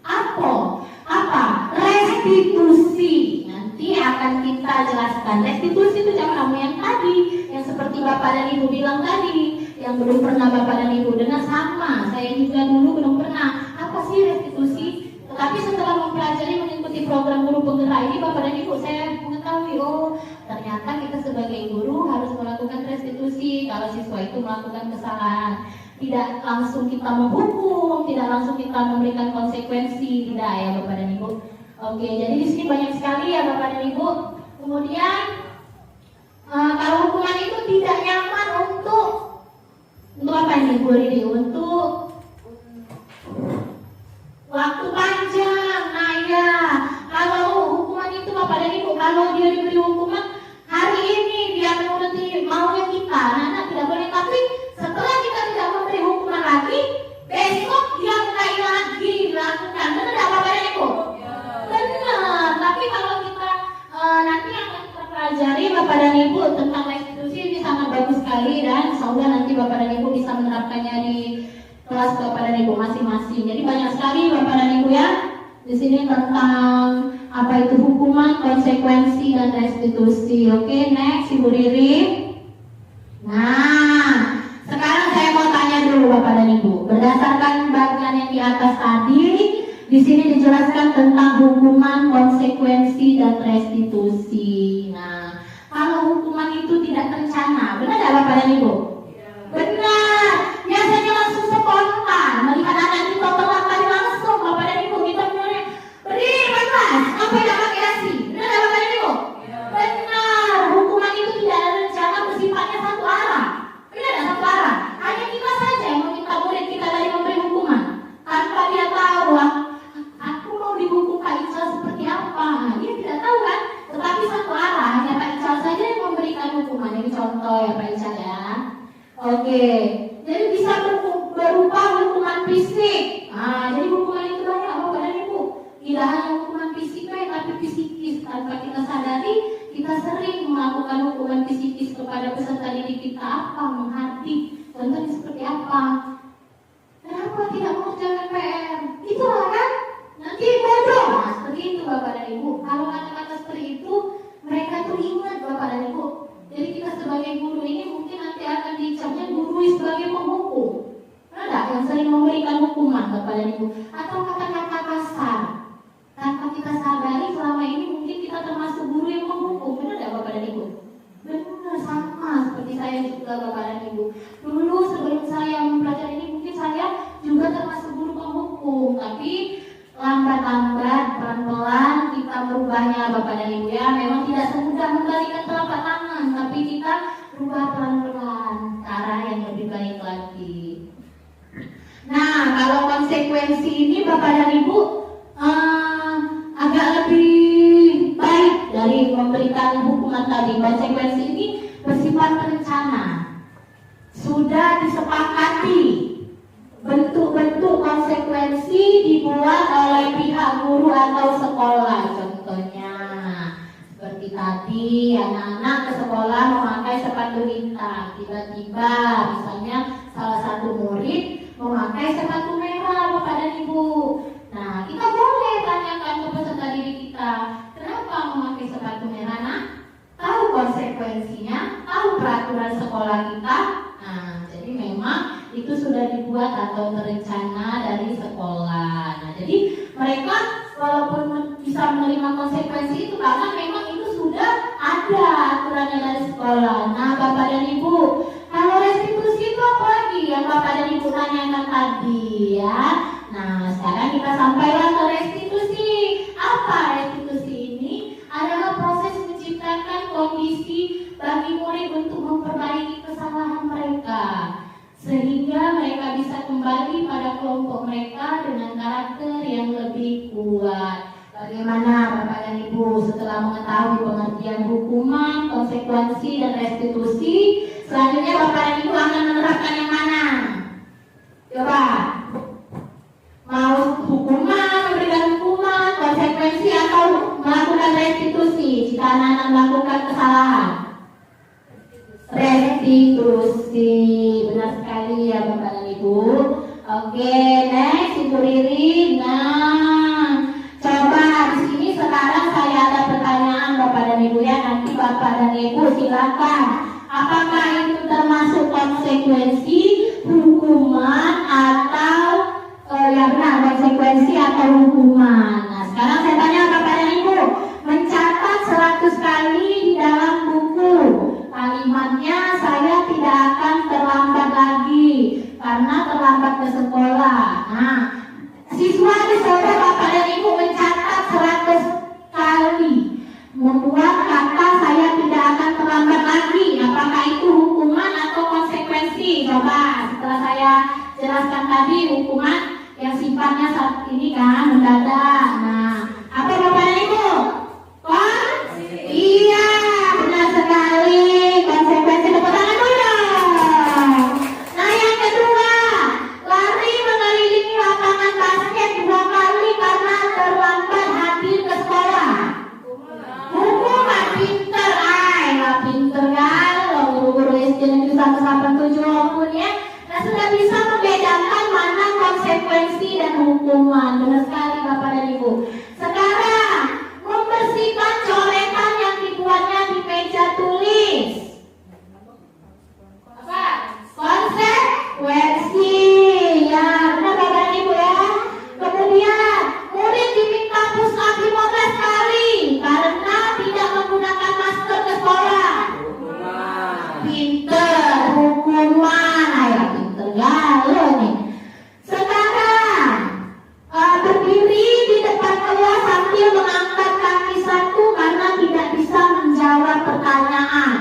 Apa? Restitusi. Nanti akan kita jelaskan. Restitusi itu jangan kamu yang tadi, yang seperti Bapak dan Ibu bilang tadi, yang belum pernah Bapak dan Ibu dengar sama. Saya juga dulu belum pernah. Apa sih restitusi? Tetapi setelah mempelajari mengikuti program guru penggerak ini, Bapak dan Ibu, saya mengetahui, oh ternyata kita sebagai guru harus melakukan restitusi kalau siswa itu melakukan kesalahan. Tidak langsung kita menghukum, tidak langsung kita memberikan konsekuensi, tidak ya Bapak dan Ibu. Oke, jadi di sini banyak sekali ya Bapak dan Ibu. Kemudian kalau hukuman itu tidak nyaman untuk apa ini Bu Ridi? Untuk waktu panjang. Nah ya, kalau hukuman itu Bapak dan Ibu, kalau dia diberi hukuman hari ini dia menuruti maunya kita, nah tidak boleh. Tapi setelah kita tidak memberi hukuman lagi, besok dia mulai lagi dilakukan. Benar tidak Bapak dan Ibu? Benar. Tapi kalau kita nanti akan kita pelajari Bapak dan Ibu tentang restitusi, ini sangat bagus sekali, dan semoga nanti Bapak dan Ibu bisa menerapkannya di kelas Bapak dan Ibu masing-masing. Jadi banyak sekali Bapak dan Ibu ya di sini tentang apa itu hukuman, konsekuensi, dan restitusi. Oke, next Ibu Riri. Nah, sekarang saya mau tanya dulu Bapak dan Ibu. Berdasarkan bagian yang di atas tadi, di sini dijelaskan tentang hukuman, konsekuensi, dan restitusi. Nah, kalau hukuman itu tidak terencana, benar tidak Bapak dan Ibu? Benar. Biasanya langsung spontan. Melihat anak kita telat tadi langsung Bapak dan Ibu kita mulai beri bebas, sampai tidak pakai dasi. Benar tidak Bapak dan Ibu? Benar. Hukuman itu tidak ada rencana, bersifatnya satu arah. Benar tidak satu arah? Hanya kita saja yang meminta murid kita dari memberi hukuman, tanpa dia tahu aku mau dihukum Kak Ical seperti apa. Dia tidak tahu kan? Tetapi satu arah, hanya Kak Ical saja yang memberikan hukuman. Ini contoh ya Pak Ical ya. Oke, jadi bisa berupa hukuman fisik. Nah, jadi hukuman itu banyak Bapak dan Ibu. Tidak hanya hukuman fisik, tapi psikis. Tanpa kita sadari, kita sering melakukan hukuman psikis kepada peserta didik kita. Apa? Menghati. Contohnya seperti apa? Kenapa Kenapa tidak mengerjakan PR? Itulah kan, nanti bodoh. Nah, seperti itu Bapak dan Ibu. Kalau kata-kata seperti itu, mereka tuh ingat Bapak dan Ibu. Jadi kita sebagai guru ini mungkin nanti akan dicapnya guru sebagai penghukum. Ada yang sering memberikan hukuman Bapak dan Ibu. Atau kata-kata kasar. Tanpa kita sadari selama ini mungkin kita termasuk guru yang menghukum. Benar tidak Bapak dan Ibu? Benar, sama seperti saya juga Bapak dan Ibu. Dulu sebelum saya mempelajari ini mungkin saya juga termasuk guru penghukum. Tapi lambat-lambat, pelan-pelan kita merubahnya Bapak dan Ibu ya. Memang tidak semudah membalikan telapak tangan, tapi kita rubah pelan-pelan ke arah yang lebih baik lagi. Nah, kalau konsekuensi ini Bapak dan Ibu agak lebih baik dari memberikan hukuman tadi. Konsekuensi ini bersifat terencana, sudah disepakati. Bentuk-bentuk konsekuensi dibuat oleh pihak guru atau sekolah. Contohnya seperti tadi, anak-anak ke sekolah memakai sepatu hitam. Tiba-tiba misalnya salah satu murid memakai sepatu merah Bapak dan Ibu. Nah, kita boleh tanyakan ke peserta didik kita, kenapa memakai sepatu merah? Nah, tahu konsekuensinya, tahu peraturan sekolah kita. Nah, jadi memang itu sudah dibuat atau terencana dari sekolah. Nah, jadi mereka walaupun bisa menerima konsekuensi itu karena memang itu sudah ada aturannya dari sekolah. Nah, Bapak dan Ibu, kalau restitusi itu apa lagi yang Bapak dan Ibu tanyakan tadi ya? Nah, sekarang kita sampaikan ke restitusi. Apa restitusi ini? Adalah proses menciptakan kondisi bagi murid untuk memperbaiki kesalahan mereka, sehingga mereka bisa kembali pada kelompok mereka dengan karakter yang lebih kuat. Bagaimana Bapak dan Ibu setelah mengetahui pengertian hukuman, konsekuensi, dan restitusi, selanjutnya Bapak dan Ibu akan menerapkan yang mana? Coba. Mau hukuman, memberikan hukuman, konsekuensi, atau melakukan restitusi jika anak-anak melakukan kesalahan? Restitusi, benar sekali ya Bapak dan Ibu. Oke, next Ibu Riri. Nah, coba di sini sekarang saya ada pertanyaan Bapak dan Ibu ya. Nanti Bapak dan Ibu silakan. Apakah itu termasuk konsekuensi, hukuman, atau yang benar konsekuensi atau hukuman? Nah, sekarang saya tanya Bapak dan Ibu, mencatat 100 kali di dalam buku. Kalimatnya saya tidak akan terlambat lagi karena terlambat ke sekolah. Nah, siswa dicoba Bapak dan Ibu mencatat 100 kali membuat kata saya tidak akan terlambat lagi. Apakah itu hukuman atau konsekuensi? Coba setelah saya jelaskan tadi hukuman yang sifatnya saat ini kan mendadak. Nah, apa Bapak dan Ibu? Iya, benar sekali. Konsekuensi, tepuk tangan dulu. Nah, yang kedua, lari mengelilingi lapangan basket 2 kali karena terlambat hadir ke sekolah. Hukuman, pinter, pinter kan? Guru-guru SD Negeri 187 pun ya. Nah, sudah bisa membedakan mana konsekuensi dan hukuman. Benar sekali Bapak dan Ibu. Sekarang membersihkan coretan yang dibuatnya di meja tulis. Apa? Konsekuensi. Ya, benar Bapak dan Ibu ya. Kemudian murid diminta push up 15 kali karena tidak menggunakan masker ke sekolah. Pinter, hukuman. Ayo pinter galau nih. Sekarang berdiri di depan kelas sambil mengangkat kaki satu karena tidak bisa menjawab pertanyaan.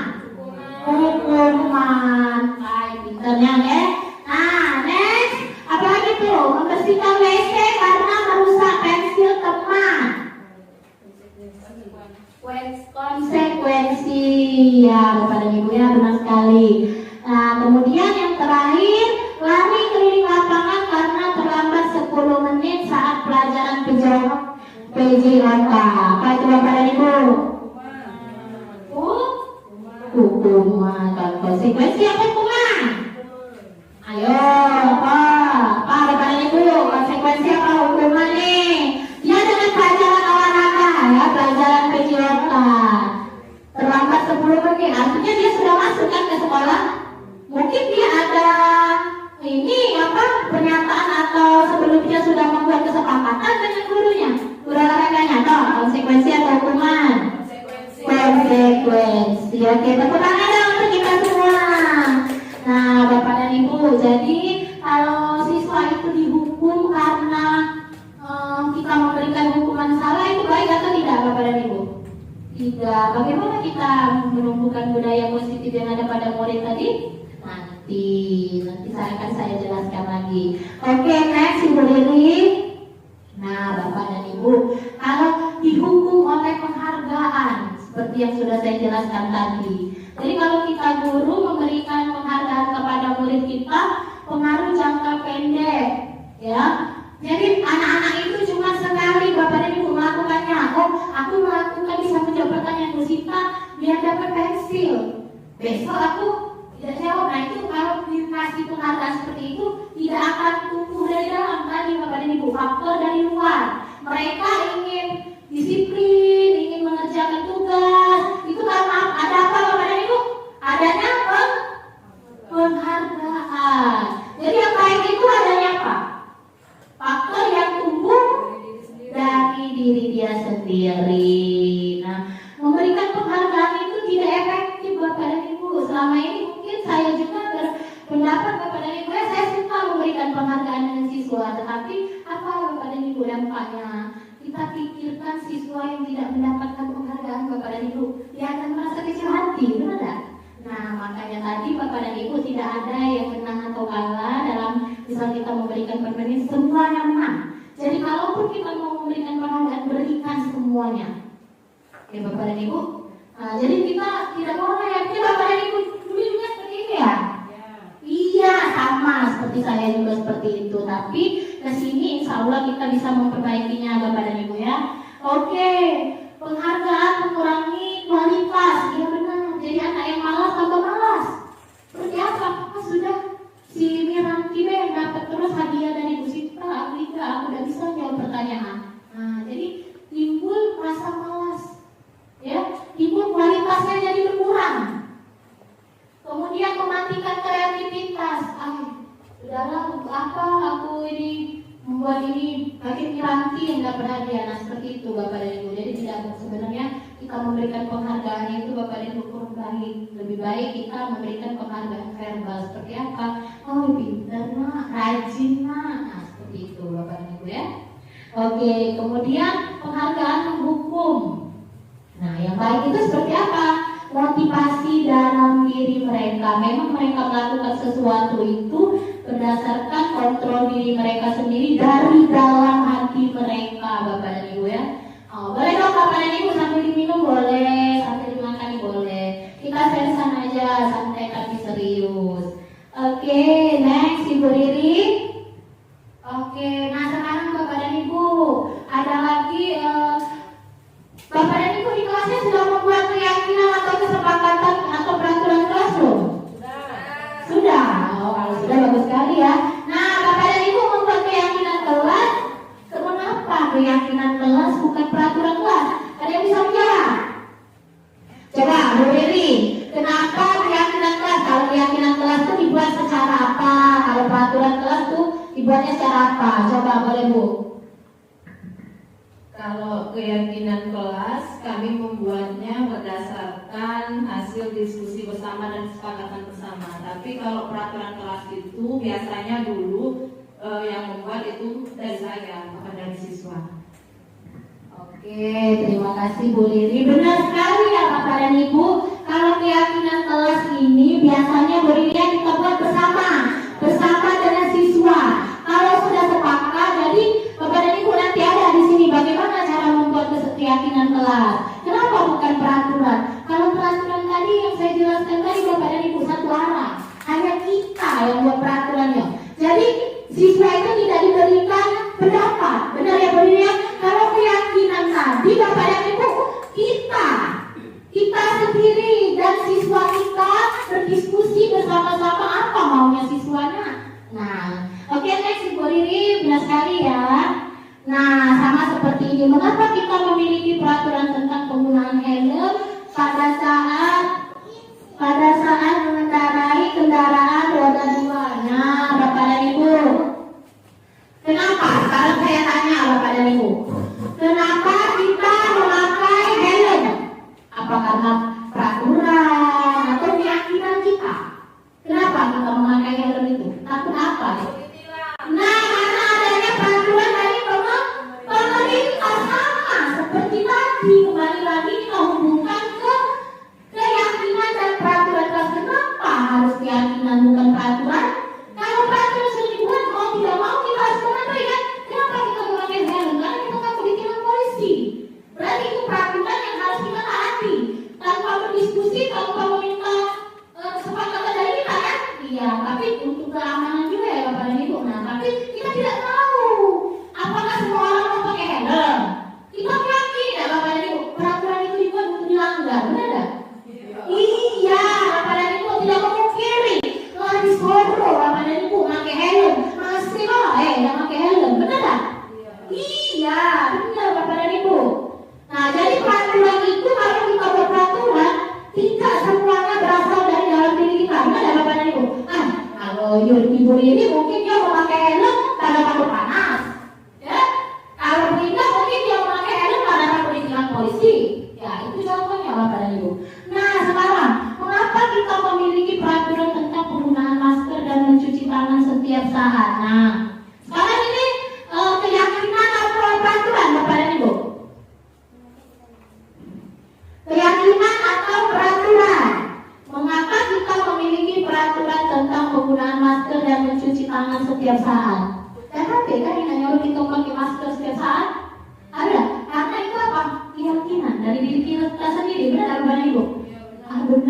Hukuman. Pinternya ya. Nah, next, apalagi tuh? Membersihkan WC karena merusak pensil teman. Konsekuensi. Ya, Bapak dan Ibu ya, benar sekali. Nah, kemudian yang terakhir, lari keliling lapangan karena terlambat 10 menit saat pelajaran PJOK. Apa itu Bapak dan Ibu? Hukuman. Dan konsekuensi apa hukuman? Ayo, apa Bapak dan Oke, tepuk tangan dong untuk kita semua. Nah, Bapak dan Ibu, jadi kalau siswa itu dihukum karena kita memberikan hukuman salah, itu baik atau tidak, Bapak dan Ibu? Tidak. Bagaimana kita menumbuhkan budaya positif yang ada pada murid tadi? Nanti saya jelaskan lagi. Oke, next Ibu Lili. Nah, Bapak dan Ibu, kalau dihukum oleh penghargaan seperti yang sudah saya jelaskan tadi. Jadi kalau kita guru memberikan penghargaan kepada murid kita, pengaruh jangka pendek, ya. Jadi anak-anak itu cuma sekali Bapak dan Ibu melakukannya. Oh, aku melakukan bisa menjawab pertanyaan Bu Sita, biar dapat pensil. Besok aku tidak jawab. Nah itu kalau dikasih penghargaan seperti itu tidak akan tumbuh dari dalam tadi Bapak dan Ibu, faktor dari luar. Mereka ingin disiplin, ingin mengerjakan tugas. Itu karena ada apa Bapak dan Ibu? Adanya penghargaan. Jadi yang baik itu adanya apa? Faktor yang tumbuh dari diri dia sendiri. Nah, memberikan penghargaan itu tidak efektif Bapak dan Ibu. Selama ini mungkin saya juga berpendapat Bapak dan Ibu, saya suka memberikan penghargaan dengan siswa, tetapi apa Bapak dan Ibu dampaknya? Kita pikirkan siswa yang tidak mendapatkan penghargaan Bapak dan Ibu, dia akan merasa kecil hati, benar tak? Nah, makanya tadi Bapak dan Ibu tidak ada yang menang atau kalah dalam misal kita memberikan permainan, semuanya menang. Jadi kalaupun kita mau memberikan penghargaan, berikan semuanya. Ya Bapak dan Ibu. Nah, jadi kita tidak mau mungkin Bapak dan Ibu dulu juga seperti ini ya. Iya, sama seperti saya juga seperti itu. Tapi ke sini insya Allah kita bisa memperbaikinya Bapak dan Ibu ya. Oke, penghargaan mengurangi kualitas. Iya benar. Jadi anak yang malas tambah malas. Seperti apa? Sudah si Miranti deh dapat terus hadiah dari Bu Sita, aku udah bisa jawab pertanyaan. Nah, jadi timbul rasa malas, ya, timbul kualitasnya jadi berkurang. Kemudian mematikan kreativitas. Udahlah, untuk apa aku ini membuat ini bagi Miranti yang dapat hadiah. Nah, seperti itu Bapak dan Ibu. Jadi tidak sebenarnya kita memberikan penghargaan itu Bapak dan Ibu kurang baik. Lebih baik kita memberikan penghargaan verbal seperti apa? Oh, pintar nak, rajin nak. Nah, seperti itu Bapak dan Ibu ya. Oke, kemudian penghargaan menghukum. Nah, yang baik itu seperti apa? Motivasi dalam diri mereka. Memang mereka melakukan sesuatu itu berdasarkan kontrol diri mereka sendiri dari dalam hati mereka Bapak dan Ibu ya. Boleh dong Bapak dan Ibu sambil diminum boleh, sambil dimakan boleh. Kita seriusan aja, santai tapi serius. Oke, next Ibu Riri. Oke, nah sekarang Bapak dan Ibu ada lagi Bapak dan Ibu di kelasnya sudah membuat keyakinan atau kesepakatan atau peraturan kelas belum? Sudah. Oh, kalau sudah bagus sekali ya. Nah, Bapak dan Ibu membuat keyakinan kelas. Kenapa keyakinan kelas bukan peraturan kelas? Ada yang bisa menjawab? Coba, Bu Riri, kenapa keyakinan kelas? Kalau keyakinan kelas itu dibuat secara apa? Kalau peraturan kelas itu dibuatnya secara apa? Coba, boleh Bu? Kalau keyakinan kelas, kami membuatnya berdasarkan hasil diskusi bersama dan kesepakatan bersama. Tapi kalau peraturan kelas itu biasanya dulu yang membuat itu dari saya, bukan dari siswa. Oke, terima kasih Bu Riri. Benar sekali ya Bapak dan Ibu. Kalau keyakinan kelas ini biasanya Bu Riri kita buat bersama dengan siswa. Kalau sudah sepakat, jadi Bapak dan Ibu nanti ada di sini bagaimana cara membuat keyakinan kelas. Kenapa bukan peraturan? Kalau peraturan tadi yang saya jelaskan tadi Bapak dan Ibu satu arah, hanya kita yang buat peraturannya. Jadi siswa itu tidak diberikan pendapat. Benar ya Bu Riri? Kalau keyakinan tadi Bapak dan Ibu kita sendiri dan siswa kita berdiskusi bersama-sama apa maunya siswanya. Nah, oke, next Ibu Riri, benar sekali ya. Nah, sama seperti ini. Mengapa kita memiliki peraturan tentang penggunaan helm pada saat mengendarai kendaraan roda 2? Nah, Bapak dan Ibu, kenapa? Sekarang saya tanya Bapak dan Ibu, kenapa kita memakai helm? Apa karena peraturan?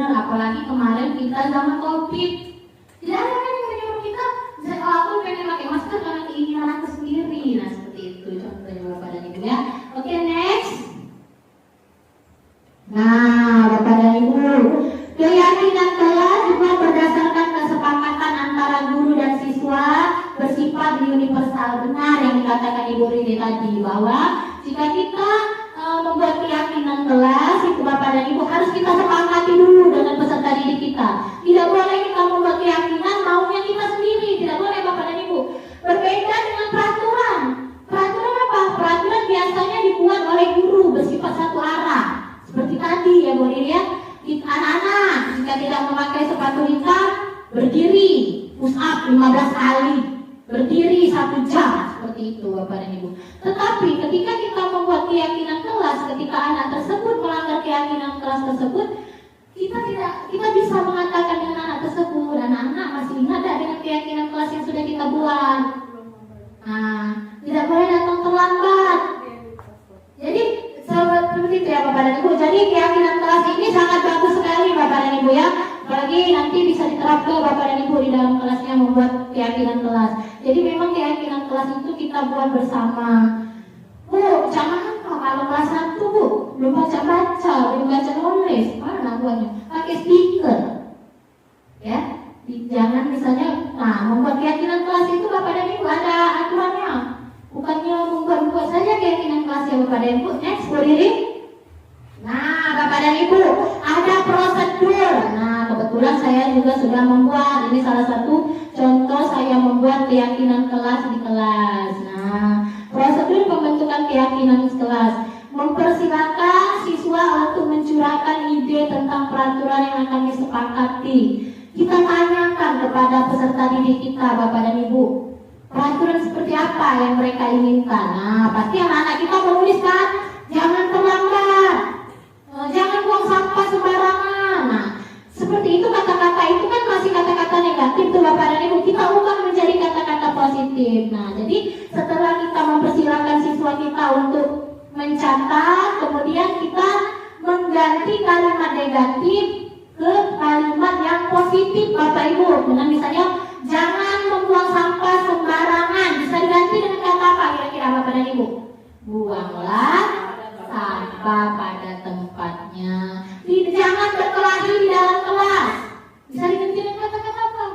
benar, apalagi kemarin kita zaman COVID. Tidak ada kan yang menyuruh kita, aku pengen pakai masker karena keinginan aku sendiri. Nah seperti itu contohnya Bapak dan Ibu ya. Oke, next. Nah Bapak dan Ibu, keyakinan kelas juga berdasarkan kesepakatan antara guru dan siswa bersifat universal. Benar yang dikatakan Ibu Riri tadi, bahwa jika kita membuat keyakinan kelas itu Bapak dan Ibu harus kita sepakati dulu dengan peserta didik kita. Tidak boleh kita membuat keyakinan maunya kita sendiri, tidak boleh Bapak dan Ibu. Berbeda dengan peraturan. Peraturan apa? Peraturan biasanya dibuat oleh guru bersifat satu arah. Seperti tadi ya Bu Riri ya, anak-anak jika tidak memakai sepatu hitam berdiri push up 15 kali, berdiri 1 jam, seperti itu Bapak dan Ibu. Tetapi ketika kita membuat keyakinan kelas, ketika anak tersebut melanggar keyakinan kelas tersebut, kita bisa mengatakan dengan anak tersebut, anak-anak masih ingat tidak dengan keyakinan kelas yang sudah kita buat? Nah, tidak boleh datang terlambat. Jadi seperti itu ya Bapak dan Ibu. Jadi keyakinan kelas ini sangat bagus sekali Bapak dan Ibu ya. Apalagi nanti bisa diterapkan Bapak dan Ibu di dalam kelasnya membuat keyakinan kelas. Jadi memang keyakinan kelas itu kita buat bersama. Bu, jangan lupa kalau kelas 1 Bu belum baca-baca, belum baca nulis, mana buatnya? Pakai stiker. Ya, jangan misalnya, membuat keyakinan kelas itu Bapak dan Ibu ada aturannya. Bukannya membuat saja keyakinan kelas ya Bapak dan Ibu. Next, Bu Riri. Nah, Bapak dan Ibu, ada prosedur. Nah, kebetulan saya juga sudah membuat. Ini salah satu contoh saya membuat keyakinan kelas di kelas. Nah, prosedur pembentukan keyakinan kelas. Mempersilakan siswa untuk mencurahkan ide tentang peraturan yang akan disepakati. Kita tanyakan kepada peserta didik kita, Bapak dan Ibu, peraturan seperti apa yang mereka inginkan. Nah, pasti anak-anak kita menulis kan, jangan terlambat, jangan buang sampah sembarangan. Nah, seperti itu kata-kata itu kan masih kata-kata negatif tuh Bapak dan Ibu. Kita ubah menjadi kata-kata positif. Nah, jadi setelah kita mempersilahkan siswa kita untuk mencatat, kemudian kita mengganti kalimat negatif ke kalimat yang positif Bapak Ibu. Dengan misalnya jangan membuang sampah sembarangan, bisa diganti dengan kata apa kira-kira Bapak dan Ibu? Buanglah sampah pada tempatnya. Jangan berkelahi di dalam kelas, bisa diganti dengan kata-kata apa?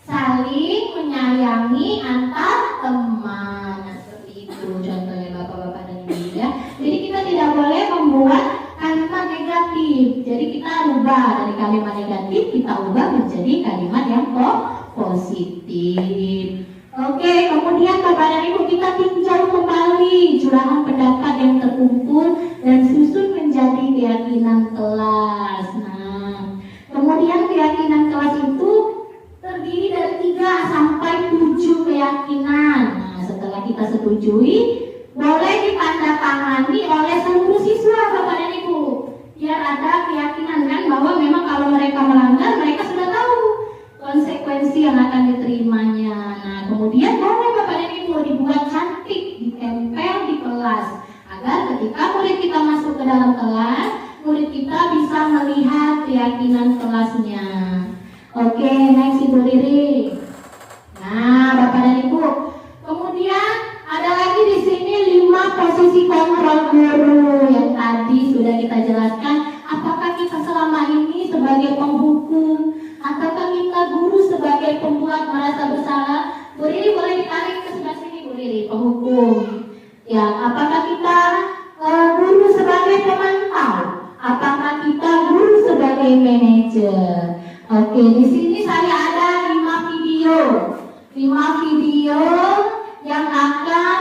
Saling menyayangi antar teman. Nah, seperti itu contohnya Bapak-bapak dan Ibu ya. Jadi kita tidak boleh membuat kalimat negatif. Jadi kita ubah dari kalimat negatif, kita ubah menjadi kalimat yang positif. Oke, kemudian Bapak dan Ibu kita tinjau kembali curahan pendapat yang terkumpul dan susun menjadi keyakinan kelas. Nah, kemudian keyakinan kelas itu terdiri dari 3 sampai 7 keyakinan. Nah, setelah kita setujui, boleh ditandatangani oleh seluruh siswa Bapak dan Ibu. Biar ada keyakinan kan bahwa memang kalau mereka melanggar, mereka sudah tahu konsekuensi yang akan diterimanya. Nah, kemudian boleh Bapak dan Ibu dibuat cantik, ditempel di kelas, agar ketika murid kita masuk ke dalam kelas, murid kita bisa melihat keyakinan kelasnya. Oke, next Ibu Riri. Nah, Bapak dan Ibu, kemudian ada lagi di sini 5 posisi kontrol guru yang tadi sudah kita jelaskan. Apakah kita selama ini sebagai penghukum, ataukah kita guru sebagai pembuat merasa bersalah? Bu Riri boleh ditarik ke sebelah sini Bu Riri, penghukum. Ya, apakah kita guru sebagai pemantau? Apakah kita guru sebagai manajer? Oke, di sini saya ada 5 video. 5 video yang akan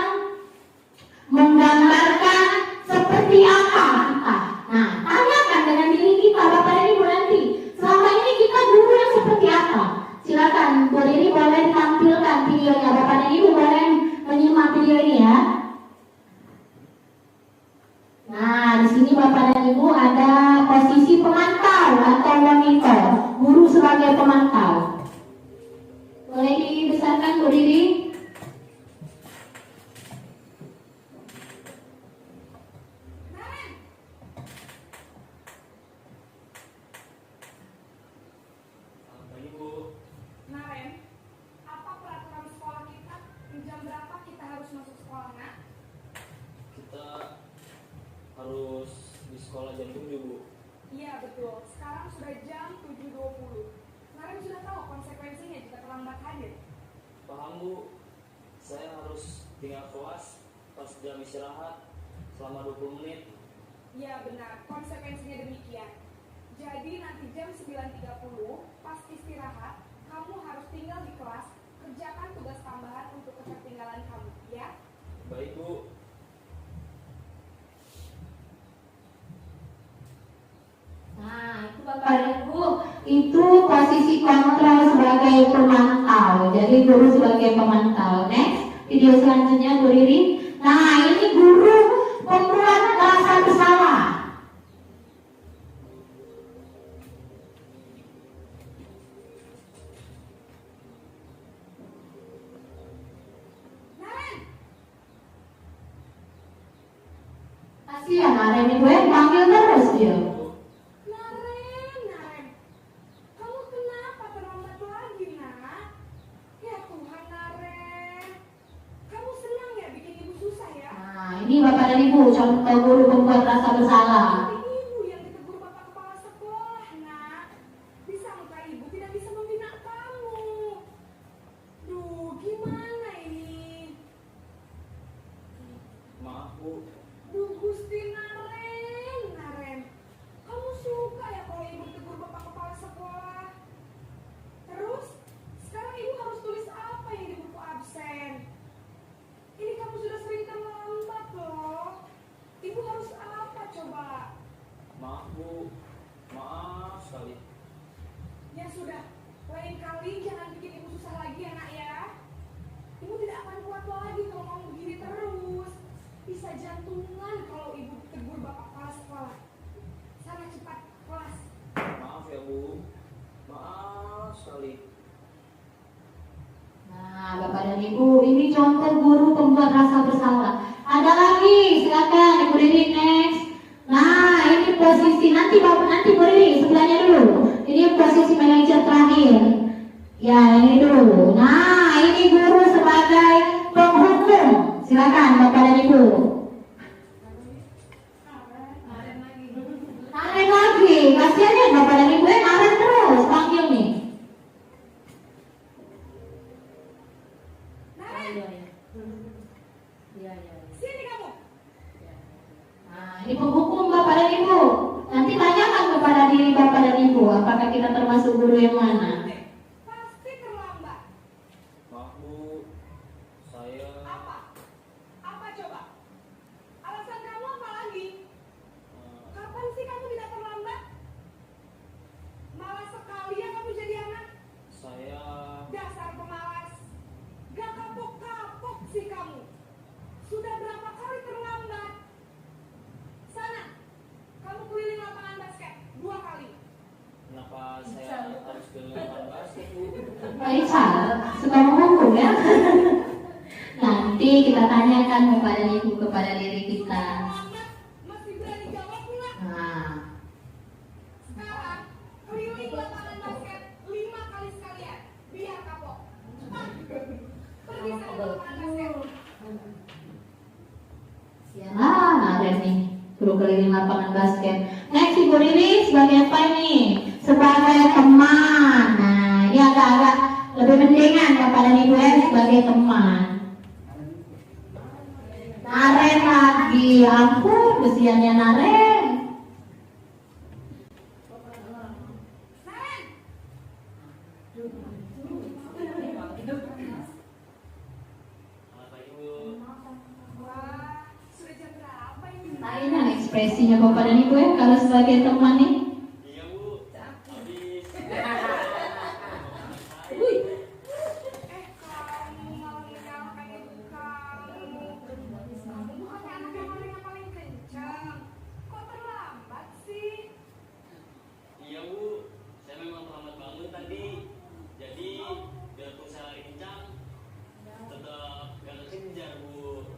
menggambarkan seperti apa kita. Nah, tanyakan dengan diri kita Bapak dan Ibu nanti, selama ini kita guru yang seperti apa? Silakan Bu Riri boleh tampilkan videonya. Bapak dan Ibu boleh menyimak video ini ya. Nah, di sini Bapak dan Ibu ada posisi pemantau atau monitor, guru sebagai pemantau. Boleh dibesarkan Bu Riri? di sekolah jam 7, Bu. Iya betul, sekarang sudah jam 7.20. Narem sudah tahu konsekuensinya jika terlambat hadir. Paham, Bu. Saya harus tinggal kelas pas jam istirahat selama 20 menit. Iya benar, konsekuensinya demikian. Jadi nanti jam 9.30 pas istirahat, kamu harus tinggal di kelas, kerjakan tugas tambahan untuk ketertinggalan kamu, ya? Baik, Bu. Nah, itu Bapak dan Ibu, itu posisi kontrol sebagai pemantau. Jadi guru sebagai pemantau. Next, video selanjutnya Bu Riri. Nah, ini guru pembuat rasa bersalah. Naren, Kasihan Naren ini gue panggil terus dia. Naren, kamu kenapa terlambat lagi, nak? Ya Tuhan, Naren, kamu senang ya bikin ibu susah ya? Nah, ini Bapak dan Ibu contoh guru pembuat rasa bersalah. Tapi ibu yang ditegur bapak kepala sekolah, nak. Disangka ibu tidak bisa membina kamu. Duh, gimana ini? Maaf, Bu. Duh, Gusti Naren. Kamu suka ya kalau ibu ditegur bapak kepala sekolah? Terus, sekarang ibu harus tulis apa yang di buku absen? Ini kamu sudah sering terlambat loh. Ibu harus apa coba? Maaf, Bu. Maaf sekali. Ya sudah, lain kali jangan bikin ibu susah lagi ya nak ya. Ibu tidak akan kuat lagi kalau kamu begini terus. Bisa jantungan kalau ibu ditegur bapak kepala sekolah. Sana cepat kelas. Maaf ya, Bu. Maaf sekali. Nah, Bapak dan Ibu, ini contoh guru pembuat rasa bersalah. Ada lagi, silakan Ibu Riri next. Nah, ini posisi nanti Bu Riri sebelahnya dulu. Ini posisi manajer terakhir. Ya, ini dulu. Nah, ini guru sebagai penghukum. Silakan Bapak dan Ibu. Naren lagi, kasihan ya Bapak dan Ibu, naren terus panggil nih. Naren, sini kamu. Nah, ini penghukum Bapak dan Ibu. Nanti tanyakan kepada diri Bapak dan Ibu, apakah kita termasuk guru yang mana? Pasti terlambat. Maaf, Bu. Saya Apa coba? Alasan kamu apa lagi? Kapan sih kamu tidak terlambat? Malas sekali ya kamu jadi anak. saya Dasar pemalas. Gak kapok-kapok sih kamu. Sudah berapa kali terlambat? Sana, kamu keliling lapangan basket 2 kali. kenapa saya harus ke lapangan basket, Bu? Aisyah, suka menghukum ya? Nanti kita tanyakan kepada Ibu, kepada diri kita. Terlambat, masih berani jawab pula. Nah, Sekarang, keliling lapangan basket 5 kali sekalian. Biar kapok. Cepat. Pergi sana ke lapangan basket. sialah Naren nih, guru keliling lapangan basket. Next Ibu Riri sebagai apa nih? Sebagai teman. Nah, ini agak-agak lebih mendingan Bapak dan Ibu ya, sebagai teman. Naren lagi, ampun kesiannya Naren. Naren, Selamat pagi, Bu. wah, sudah jam berapa ini? Tanya ekspresinya Bapak dan Ibu ya, kalau sebagai teman nih. Iya, Bu. Habis. Kamu malah menyalahkan ibu kamu. Kamu bukannya anak yang paling kencang. Kok terlambat sih? Iya, Bu. Saya memang terlambat bangun tadi. Jadi, biarpun saya lari kencang, tetap gak kekejar, Bu.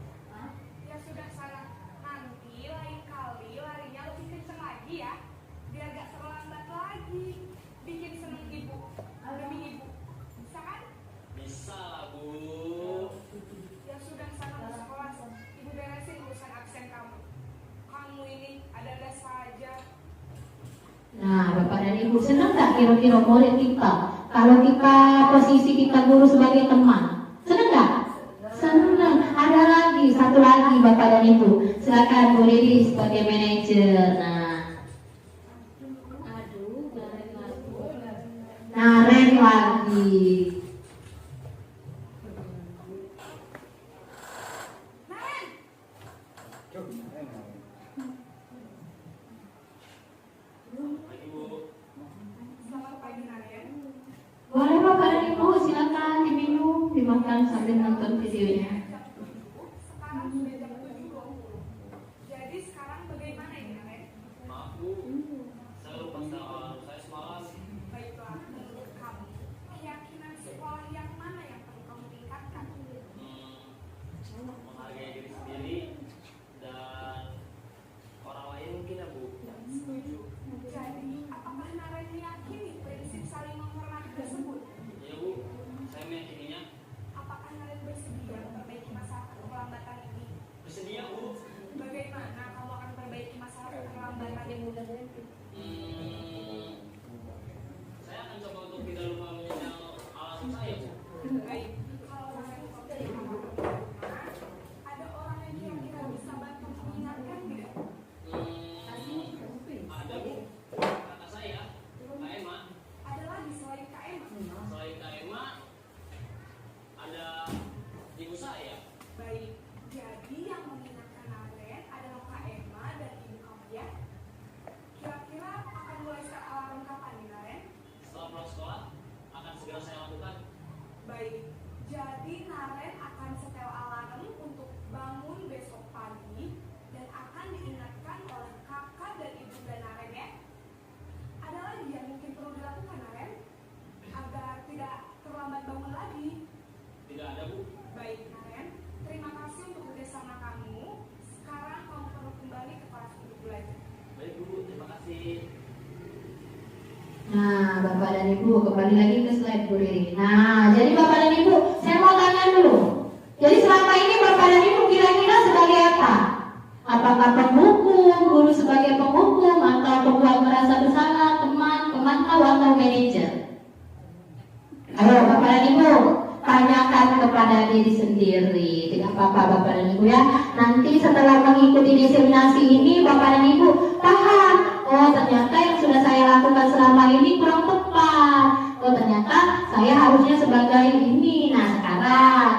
Ya sudah sana. Nanti lain kali larinya lebih kencang lagi ya. Biar Ibu? Senang nggak kira-kira murid kita? Kalau kita posisi kita guru sebagai teman, senang nggak? Senang. Ada lagi, satu lagi Bapak dan Ibu. Silakan Bu Riri sebagai manajer. Naren lagi. Lagi Bu. Selamat pagi Naren. Boleh Bapak dan Ibu, silakan diminum, dimakan sambil nonton videonya. Sekarang sudah jam 7.20. Jadi sekarang bagaimana ini Naren? Maaf Bu, saya lupa saya semalam. Baiklah, menurut kamu, keyakinan sekolah yang mana yang perlu kamu tingkatkan? Menghargai diri sendiri dan orang lain mungkin ya Bu. Setuju. Jadi, apakah Naren meyakini prinsip saling menghormati tersebut? Iya Bu, saya meyakininya. Apakah Naren bersedia memperbaiki masalah keterlambatan ini? Bersedia Bu. Bagaimana kamu akan memperbaiki masalah keterlambatan ini? Saya akan coba untuk tidak lupa menyesal alasan saya Bu. Baik, kalau Naren dari ada orang yang kira-kira bisa bantu mengingatkan tidak? Ada Bu, kata saya, Kak Emma. Ada lagi selain Kak Emma? Selain Kak Emma, ada ibu saya. Baik, jadi yang mengingatkan Naren adalah Kak Emma dan ibu kamu ya? Kira-kira akan mulai start alarm kapan nih Naren? Setelah pulang sekolah, akan segera saya lakukan. Baik, jadi Naren akan setel alarm untuk bangun besok pagi dan akan diingatkan oleh kakak dan ibu dan Naren ya. Ada lagi yang mungkin perlu dilakukan Naren agar tidak terlambat bangun lagi. Tidak ada Bu. Baik Naren, terima kasih untuk kerjasama kamu. Sekarang kamu perlu kembali ke kelas untuk belajar. Baik Bu, terima kasih. Nah, Bapak dan Ibu, kembali lagi ke slide Bu Riri. Nah, jadi Bapak dan Ibu, saya mau tanya dulu. Jadi selama ini Bapak dan Ibu kira-kira sebagai apa? Apakah penghukum, guru sebagai penghukum, atau pembuat merasa bersalah, teman, pemantau, atau manajer? Ayo Bapak dan Ibu, tanyakan kepada diri sendiri. Tidak apa-apa Bapak dan Ibu ya. Nanti setelah mengikuti diseminasi ini, Bapak dan Ibu paham. Oh ternyata yang sudah saya lakukan selama ini kurang tepat. Oh ternyata saya harusnya sebagai ini. Nah sekarang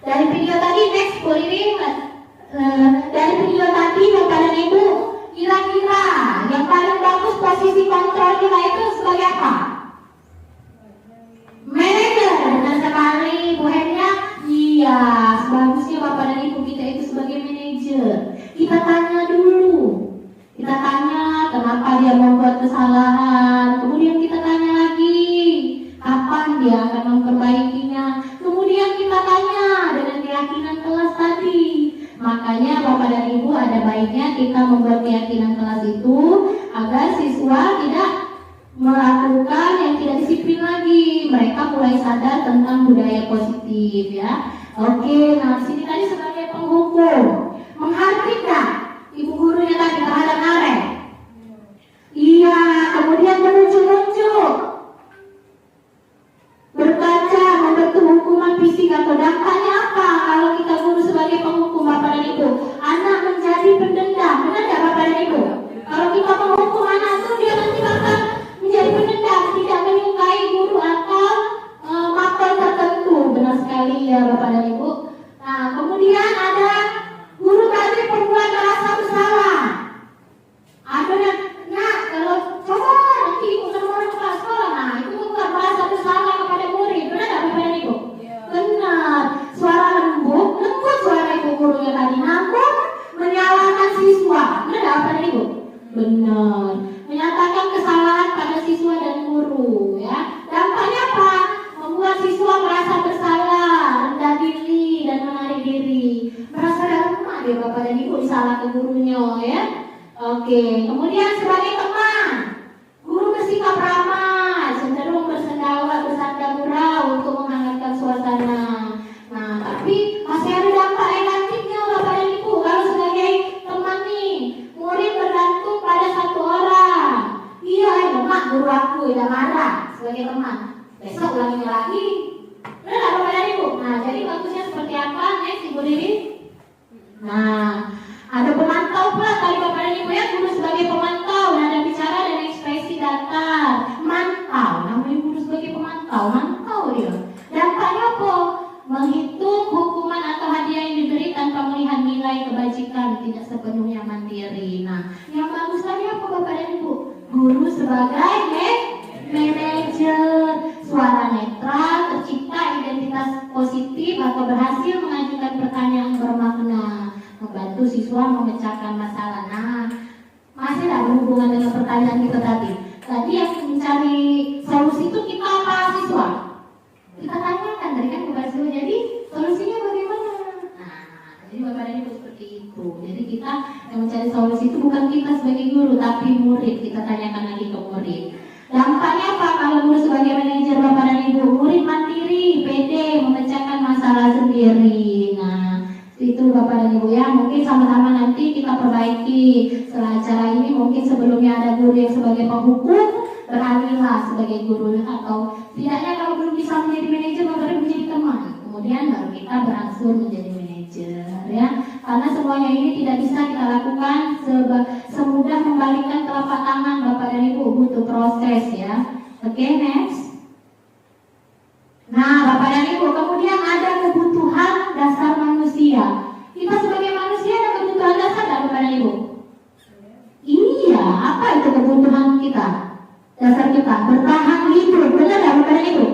dari video tadi next Bu Riri, dari video tadi Bapak dan Ibu kira-kira yang paling bagus posisi kontrol kita itu sebagai apa? Manajer, benar sekali Bu Henia. Iya, sebagusnya Bapak dan Ibu kita itu sebagai manajer. Kita tanya dulu. Kita tanya kenapa dia membuat kesalahan. Kemudian kita tanya lagi kapan dia akan memperbaikinya. Kemudian kita tanya dengan keyakinan kelas tadi. Makanya Bapak dan Ibu ada baiknya kita membuat keyakinan kelas itu agar siswa tidak melakukan yang tidak disiplin lagi. Mereka mulai sadar tentang budaya positif ya. Oke, nah sini tadi sebagai penghukum, menghargai nggak ibu gurunya tadi terhadap Naren? Iya, kemudian menunjuk-nunjuk, berkaca, membentuk hukuman fisik atau dampaknya apa? Kalau kita guru sebagai penghukum Bapak dan Ibu, anak menjadi pendendam, benar nggak Bapak dan Ibu? Kalau kita menghukum anak itu dia nanti bakal menjadi pendendam, tidak menyukai guru atau makhluk tertentu. Benar sekali ya Bapak dan Ibu. Nah kemudian ada guru tadi perbuatan merasa bersalah. Ada yang kalau coba nanti ibu sama orang kepala sekolah, nah itu bukan merasa bersalah kepada murid. Benar nggak Bapak dan Ibu? Benar. Suara lembut suara ibu gurunya tadi, namun menyalahkan siswa. Benar nggak Bapak dan Ibu? Benar. Menyatakan kesalahan pada siswa dan guru ya. Dampaknya apa? Membuat siswa merasa bersalah, rendah diri dan menarik diri. Merasa lemah dia Bapak dan Ibu disalah ke gurunya ya. Oke, kemudian sebagai teman, guru bersikap ramah, cenderung bersanda gurau untuk menghangatkan suasana. Nah, tapi masih ada dampak negatifnya Bapak dan Ibu. Kalau sebagai teman nih, murid bergantung pada satu orang. Iya, lemah guru aku sebagai teman. Besok ulanginya lagi. Benar nggak Bapak dan Ibu? Nah, jadi bagusnya seperti apa? Next, Ibu Riri. Nah, ada pemantau pula tadi Bapak dan Ibu ya, guru sebagai pemantau, nada bicara dan ekspresi datar. Mantau, namanya guru sebagai pemantau, mantau dia. Dampaknya apa? Menghitung hukuman atau hadiah yang diberi tanpa melihat nilai kebajikan, tidak sepenuhnya mandiri. Nah, yang bagus tadi apa Bapak dan Ibu? Guru sebagai manajer, suara netral, tercipta identitas positif atau berhasil mengajukan pertanyaan bermakna, membantu siswa memecahkan masalah. Nah, masih ada berhubungan dengan pertanyaan kita tadi. Tadi yang mencari solusi itu kita mahasiswa. Kita tanyakan tadi kan kepada siswa, jadi solusinya bagaimana? Nah, jadi Bapak dan Ibu seperti itu. Jadi kita yang mencari solusi itu bukan kita sebagai guru, tapi murid. Kita tanyakan lagi ke murid. Dampaknya apa kalau guru sebagai manajer Bapak dan Ibu? Murid mandiri, pede, memecahkan masalah sendiri. Nah, itu Bapak dan Ibu ya. Mungkin sama-sama nanti kita perbaiki setelah acara ini. Mungkin sebelumnya ada guru yang sebagai penghukum, beralihlah sebagai guru, atau tidaknya kalau belum bisa menjadi manajer Bapak dan menjadi teman. Kemudian baru kita berangsur menjadi manajer ya. Karena semuanya ini tidak bisa kita lakukan semudah membalikkan telapak tangan Bapak dan Ibu, butuh proses ya. Oke, next. Nah, Bapak dan Ibu, kemudian ada kebutuhan dasar manusia. Kita sebagai manusia ada kebutuhan dasar nggak Bapak dan Ibu? Iya, apa itu kebutuhan kita? Dasar kita bertahan hidup, benar nggak Bapak dan Ibu?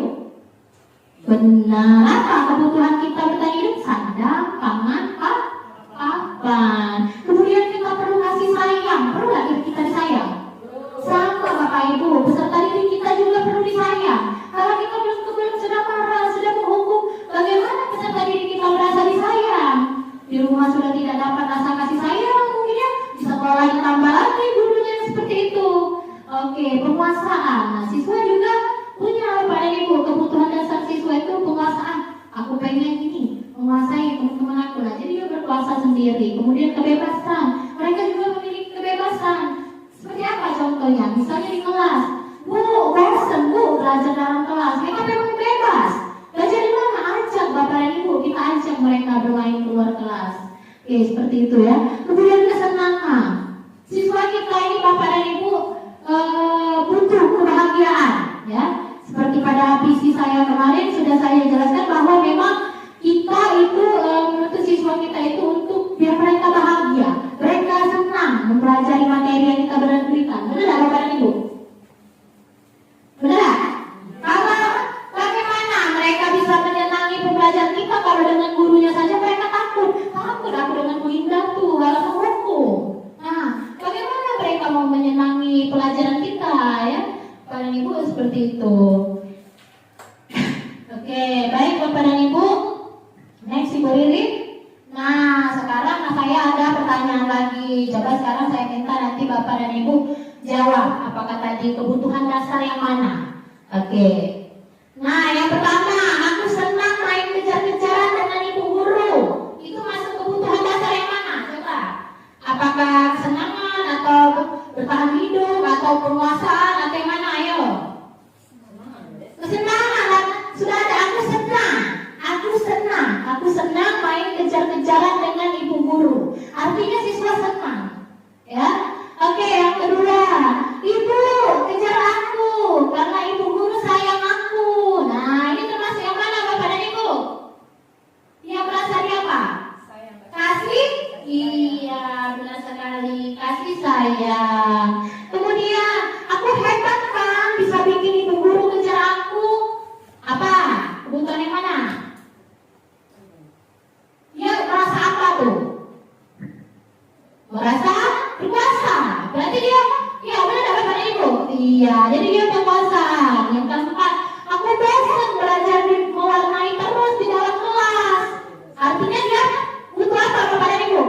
Benar. Apa kebutuhan kita bertahan hidup? Sandang, pangan, papan. Kemudian kita perlu kasih sayang. Perlu nggak kita disayang? Sama Bapak Ibu, peserta didik kita juga perlu disayang. Kalau kita belum sudah marah, sudah menghukum, bagaimana peserta didik kita merasa disayang? Di rumah sudah tidak dapat rasa kasih sayang, mungkin ya di sekolah ditambah lagi gurunya seperti itu. Oke, penguasaan. Nah, siswa juga punya Bapak dan Ibu, kebutuhan dasar siswa itu penguasaan. Aku pengen ini, menguasai teman-teman aku. Nah, jadi dia berkuasa sendiri. Kemudian kebebasan. Mereka juga memiliki kebebasan. Seperti apa contohnya? Misalnya di kelas, Bu, bosan Bu belajar dalam kelas. Mereka memang bebas. Belajar di mana? Ajak Bapak dan Ibu. Kita ajak mereka bermain keluar kelas. Oke, seperti itu ya. Kemudian kesenangan. Siswa kita ini Bapak dan Ibu butuh kebahagiaan ya. Seperti pada visi saya kemarin sudah saya jelaskan bahwa memang kita itu menuntut siswa kita itu untuk biar mereka bahagia, mereka senang mempelajari materi yang kita berikan. Benar nggak Bapak dan Ibu? Benar? Kalau bagaimana mereka bisa menyenangi pembelajaran kita kalau dengan gurunya saja mereka takut aku dengan menghindar tuh halaman hukum. Nah, bagaimana mereka mau menyenangi pelajaran kita ya? Bapak dan Ibu seperti itu. Oke, baik Bapak dan Ibu. Next Ibu Riri. Nah, sekarang saya ada pertanyaan lagi. Coba sekarang saya minta nanti Bapak dan Ibu jawab. Apakah tadi kebutuhan dasar yang mana? Oke. Nah, yang pertama, aku senang main kejar-kejaran dengan ibu guru. Itu masuk kebutuhan dasar yang mana? Coba. Apakah kesenangan atau bertahan hidup atau penguasaan atau yang mana? Ayo. Kesenangan. Sudah ada aku senang main kejar-kejaran dengan ibu guru. Artinya siswa senang ya. Oke, yang kedua, ibu kejar aku karena ibu guru sayang aku. Nah, ini termasuk yang mana Bapak dan Ibu? Yang merasa dia apa? Kasih? Iya, benar sekali, kasih sayang. Kemudian, aku hebat kan bisa bikin ibu guru kejar aku. Apa? Kebutuhan yang mana? Dia merasa apa tuh? Merasa berkuasa. Berarti dia, ya benar Bapak dan Ibu? Iya, jadi dia berkuasa. Yang keempat, aku bosan belajar mewarnai terus di dalam kelas. Artinya dia butuh apa Bapak dan Ibu?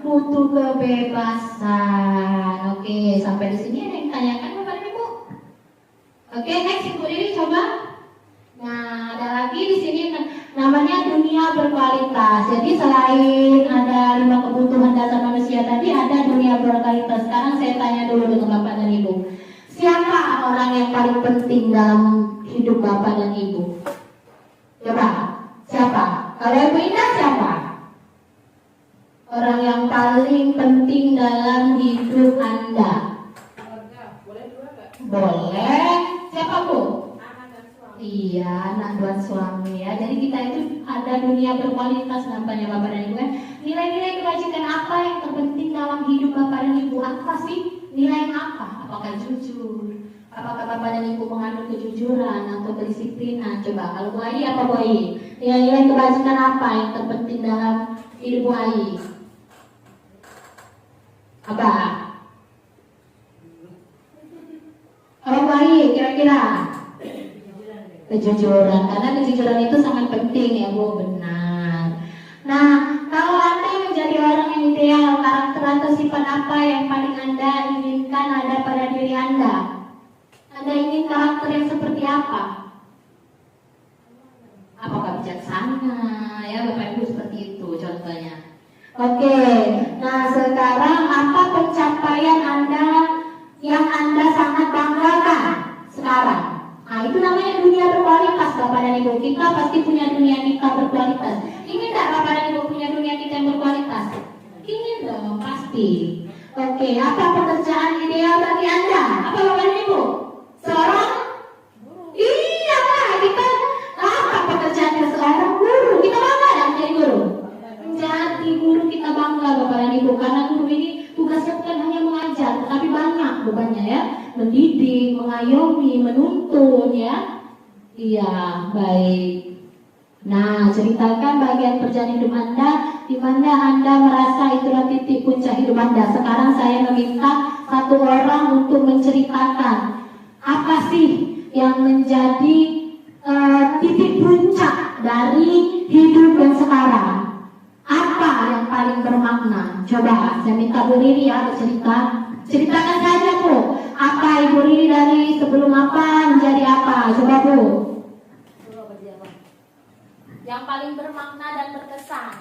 Butuh kebebasan. Oke, sampai di sini ada yang tanyakan Bapak dan Ibu? Oke, next Ibu Riri coba. Nah, ada lagi di sini namanya dunia berkualitas. Jadi selain ada 5 kebutuhan dasar manusia tadi, ada dunia berkualitas. Sekarang saya tanya dulu dengan Bapak dan Ibu. Siapa orang orang yang paling penting dalam hidup Bapak dan Ibu? Coba, siapa? Kalau Ibu Indah siapa? Orang yang paling penting dalam hidup Anda? Keluarga, boleh dua nggak? Boleh. Siapa Bu? Anak dan suami. Iya, anak dan suami ya. Jadi kita itu ada dunia berkualitas nampaknya Bapak dan Ibu ya. Nilai-nilai kebajikan apa yang terpenting dalam hidup Bapak dan Ibu? Apa sih? Nilai apa? Apakah jujur? Apakah Bapak dan Ibu mengandung kejujuran atau kedisiplinan? Coba kalau Bu Ai apa Bu Ai? Nilai-nilai kebajikan apa yang terpenting dalam hidup Bu Ai? Apa? Apa Bu Ai kira-kira? Kejujuran, karena kejujuran itu sangat penting ya Bu, benar. Nah, kalau Anda menjadi orang yang ideal, karakter atau sifat apa yang paling Anda inginkan ada pada diri Anda? Anda ingin karakter yang seperti apa? Apakah bijaksana? Ya Bapak Ibu seperti itu contohnya. Oke, nah sekarang apa pencapaian Anda yang Anda sangat banggakan sekarang? Nah itu namanya dunia berkualitas Bapak dan Ibu. Kita pasti punya dunia kita berkualitas. Ingin nggak Bapak dan Ibu punya dunia kita yang berkualitas? Ingin dong, pasti. Oke, apa pekerjaan ideal bagi Anda? Apa Bapak dan Ibu? Seorang guru. Iya lah, kita apa pekerjaannya seorang guru? Kita bangga dan menjadi guru. Menjadi guru kita bangga Bapak dan Ibu, karena guru ini tugasnya bukan hanya mengajar, tetapi banyak bebannya ya, mendidik, mengayomi, menuntun ya. Iya, baik. Nah, ceritakan bagian perjalanan hidup Anda di mana Anda merasa itulah titik puncak hidup Anda. Sekarang saya meminta satu orang untuk menceritakan apa sih yang menjadi titik puncak dari hidup yang sekarang. Apa yang paling bermakna? Coba saya minta Bu Riri ya bercerita. Ceritakan saja Bu. Apa Ibu Riri dari sebelum apa menjadi apa? Coba Bu. Yang paling bermakna dan berkesan.